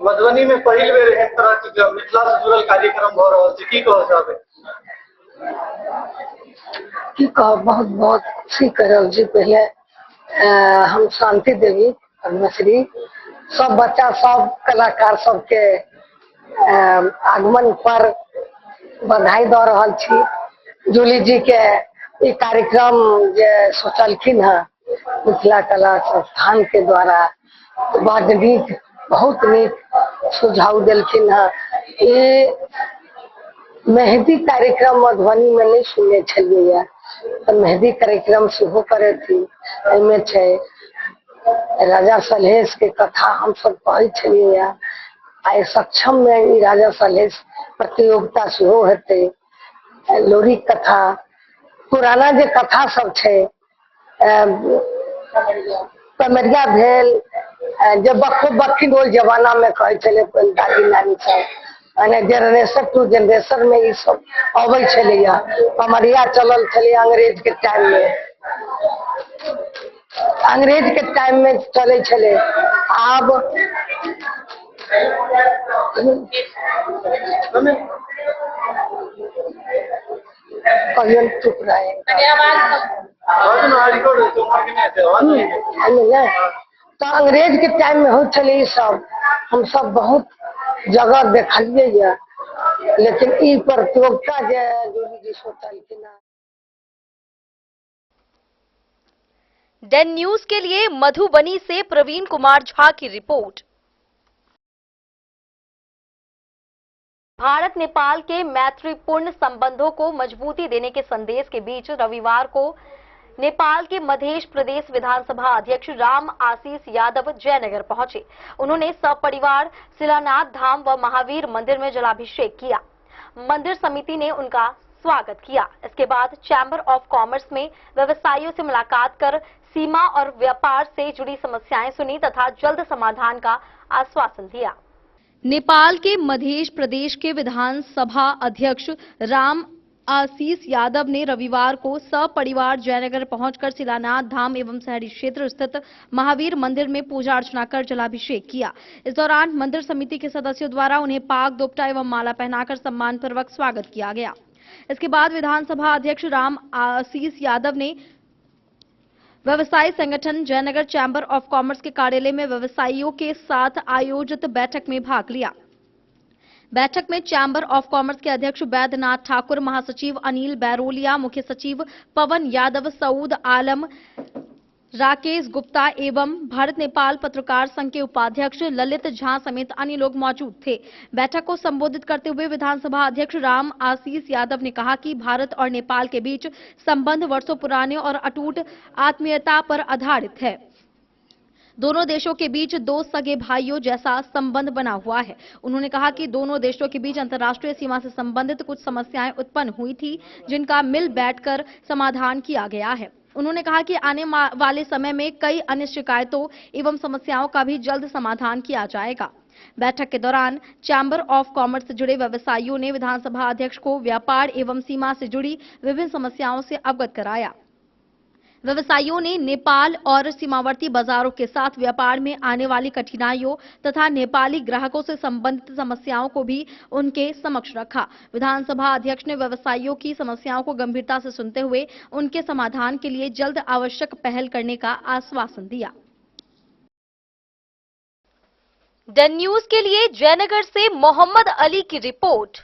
मधुबनी में पहिल बेर एक तरह के मिथिला से जुड़ल कार्यक्रम भ रहल छै, की कह चाहबे? की कह बहुत बहुत खुशी करब जी। पहले हम शांति देवी और मिश्री सब बच्चा सब कलाकार सबके आगमन पर बधाई दे रहल छी। जूली जी के ई कार्यक्रम जे सोचलखिन है मिथिला कला संस्थान के द्वारा बड़ नीक, बहुत नीक सुझाव दिलखिन है। ये मेहंदी कार्यक्रम मधुबनी में नहीं सुनने छलिए, तो मेहंदी कार्यक्रम सेहो करे थी। एमे छै राजा सलहेश के कथा हम सब पढ़े छलिए। आइ सक्षम में ई राजा सलहेश प्रतियोगिता सेहो हेतै। लोरी कथा, पुराना जे कथा सब छै, पमरिया भेल जे बखो बखी ओहि जमाना में कहे छले दादी नानी सब, जनरेशन टू जनरेशन में ये सब अबै छलैया। पमरिया चलल छलै अंग्रेज के टाइम में, अंग्रेज के टाइम में चले छले। आब चुप रहे तो अंग्रेज के टाइम में हो चले सब, हम सब बहुत जगह देखलिए, लेकिन ई प्रतियोगिता जे जूली जी सोचलखिन। डेन न्यूज के लिए मधुबनी से प्रवीण कुमार झा की रिपोर्ट। भारत नेपाल के मैत्रीपूर्ण संबंधों को मजबूती देने के संदेश के बीच रविवार को नेपाल के मध्य प्रदेश विधानसभा अध्यक्ष राम आशीष यादव जयनगर पहुंचे। उन्होंने सपरिवार शिलानाथ धाम व महावीर मंदिर में जलाभिषेक किया। मंदिर समिति ने उनका स्वागत किया। इसके बाद चैम्बर ऑफ कॉमर्स में व्यवसायियों से मुलाकात कर सीमा और व्यापार से जुड़ी समस्याएं सुनी तथा जल्द समाधान का आश्वासन दिया। नेपाल के मध्य प्रदेश के विधानसभा अध्यक्ष राम आशीष यादव ने रविवार को सपरिवार जयनगर पहुंचकर शिलानाथ धाम एवं शहरी क्षेत्र स्थित महावीर मंदिर में पूजा अर्चना कर जलाभिषेक किया। इस दौरान मंदिर समिति के सदस्यों द्वारा उन्हें पाग दुपट्टा एवं माला पहनाकर सम्मान पूर्वक स्वागत किया गया। इसके बाद विधानसभा अध्यक्ष राम आशीष यादव ने व्यवसायी संगठन जयनगर चैम्बर ऑफ कॉमर्स के कार्यालय में व्यवसायियों के साथ आयोजित बैठक में भाग लिया। बैठक में चैम्बर ऑफ कॉमर्स के अध्यक्ष बैद्यनाथ ठाकुर, महासचिव अनिल बैरोलिया, मुख्य सचिव पवन यादव, सऊद आलम, राकेश गुप्ता एवं भारत नेपाल पत्रकार संघ के उपाध्यक्ष ललित झा समेत अन्य लोग मौजूद थे। बैठक को संबोधित करते हुए विधानसभा अध्यक्ष राम आशीष यादव ने कहा कि भारत और नेपाल के बीच संबंध वर्षों पुराने और अटूट आत्मीयता पर आधारित है। दोनों देशों के बीच दो सगे भाइयों जैसा संबंध बना हुआ है। उन्होंने कहा कि दोनों देशों के बीच अंतर्राष्ट्रीय सीमा से संबंधित कुछ समस्याएं उत्पन्न हुई थी, जिनका मिल बैठकर समाधान किया गया है। उन्होंने कहा कि आने वाले समय में कई अन्य शिकायतों एवं समस्याओं का भी जल्द समाधान किया जाएगा। बैठक के दौरान चैम्बर ऑफ कॉमर्स से जुड़े व्यवसायियों ने विधानसभा अध्यक्ष को व्यापार एवं सीमा से जुड़ी विभिन्न समस्याओं से अवगत कराया। व्यवसायियों ने नेपाल और सीमावर्ती बाजारों के साथ व्यापार में आने वाली कठिनाइयों तथा नेपाली ग्राहकों से संबंधित समस्याओं को भी उनके समक्ष रखा। विधानसभा अध्यक्ष ने व्यवसायियों की समस्याओं को गंभीरता से सुनते हुए उनके समाधान के लिए जल्द आवश्यक पहल करने का आश्वासन दिया। डेन न्यूज के लिए जयनगर से मोहम्मद अली की रिपोर्ट।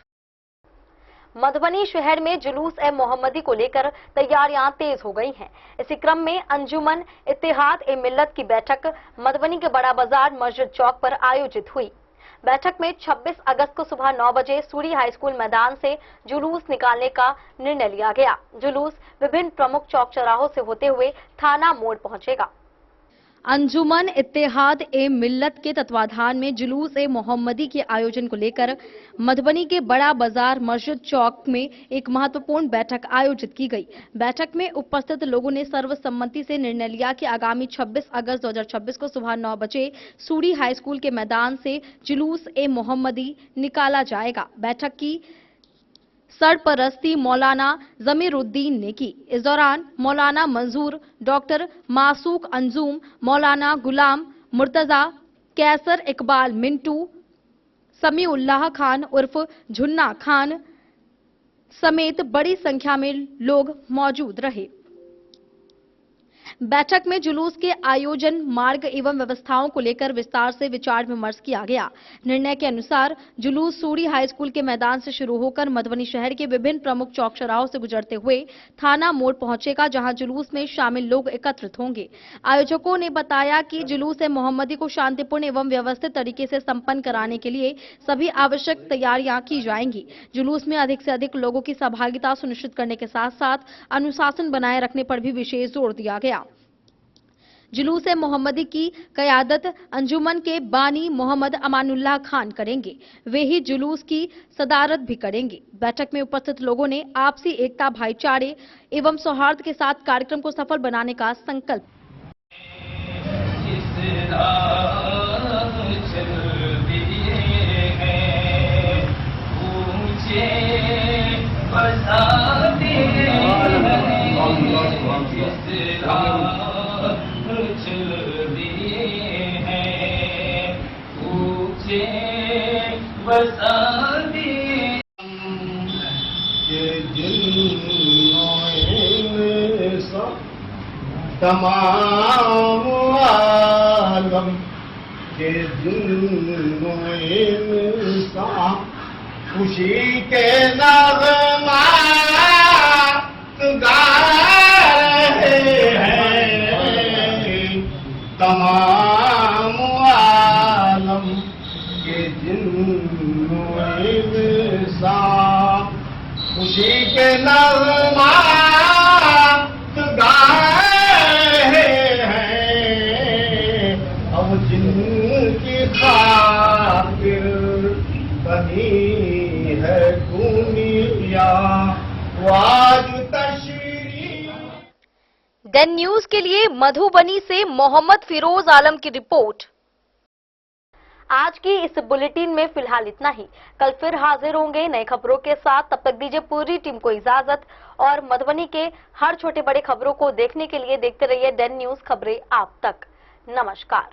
मधुबनी शहर में जुलूस ए मोहम्मदी को लेकर तैयारियां तेज हो गई हैं। इसी क्रम में अंजुमन इत्तेहाद ए मिल्लत की बैठक मधुबनी के बड़ा बाजार मस्जिद चौक पर आयोजित हुई। बैठक में 26 अगस्त को सुबह 9 बजे सूरी हाई स्कूल मैदान से जुलूस निकालने का निर्णय लिया गया। जुलूस विभिन्न प्रमुख चौक चौराहों से होते हुए थाना मोड़ पहुंचेगा। अंजुमन इत्तेहाद ए मिल्लत के तत्वाधान में जुलूस ए मोहम्मदी के आयोजन को लेकर मधुबनी के बड़ा बाजार मस्जिद चौक में एक महत्वपूर्ण बैठक आयोजित की गई। बैठक में उपस्थित लोगों ने सर्वसम्मति से निर्णय लिया कि आगामी 26 अगस्त 2026 को सुबह 9 बजे सूरी हाई स्कूल के मैदान से जुलूस ए मोहम्मदी निकाला जाएगा। बैठक की सरपरस्ती मौलाना जमीरुद्दीन ने की। इस दौरान मौलाना मंजूर, डॉक्टर मासूक अंजुम, मौलाना गुलाम मुर्तजा, कैसर इकबाल मिंटू, समीउल्लाह खान उर्फ झुन्ना खान समेत बड़ी संख्या में लोग मौजूद रहे। बैठक में जुलूस के आयोजन, मार्ग एवं व्यवस्थाओं को लेकर विस्तार से विचार विमर्श किया गया। निर्णय के अनुसार जुलूस सूरी हाई स्कूल के मैदान से शुरू होकर मधुबनी शहर के विभिन्न प्रमुख चौक चौराहों से गुजरते हुए थाना मोड़ पहुंचेगा, जहां जुलूस में शामिल लोग एकत्रित होंगे। आयोजकों ने बताया कि जुलूस ए मोहम्मदी को शांतिपूर्ण एवं व्यवस्थित तरीके से संपन्न कराने के लिए सभी आवश्यक तैयारियां की जाएंगी। जुलूस में अधिक से अधिक लोगों की सहभागिता सुनिश्चित करने के साथ साथ अनुशासन बनाए रखने पर भी विशेष जोर दिया गया। जुलूस ए मोहम्मदी की क़यादत अंजुमन के बानी मोहम्मद अमानुल्लाह खान करेंगे। वे ही जुलूस की सदारत भी करेंगे। बैठक में उपस्थित लोगों ने आपसी एकता, भाईचारे एवं सौहार्द के साथ कार्यक्रम को सफल बनाने का संकल्प। तमाम आलम के जिन्नो इंसान खुशी के नग़मात गा रहे हैं। तमाम आलम के जिन्नो इंसान खुशी के नग़मात गाए हैं। अब जिनकी खातिर बनी है दुनिया वो आज डेन न्यूज के लिए मधुबनी से मोहम्मद फिरोज आलम की रिपोर्ट। आज की इस बुलेटिन में फिलहाल इतना ही। कल फिर हाजिर होंगे नई खबरों के साथ। तब तक दीजिए पूरी टीम को इजाजत और मधुबनी के हर छोटे बड़े खबरों को देखने के लिए देखते रहिए डेन न्यूज खबरें आप तक। नमस्कार।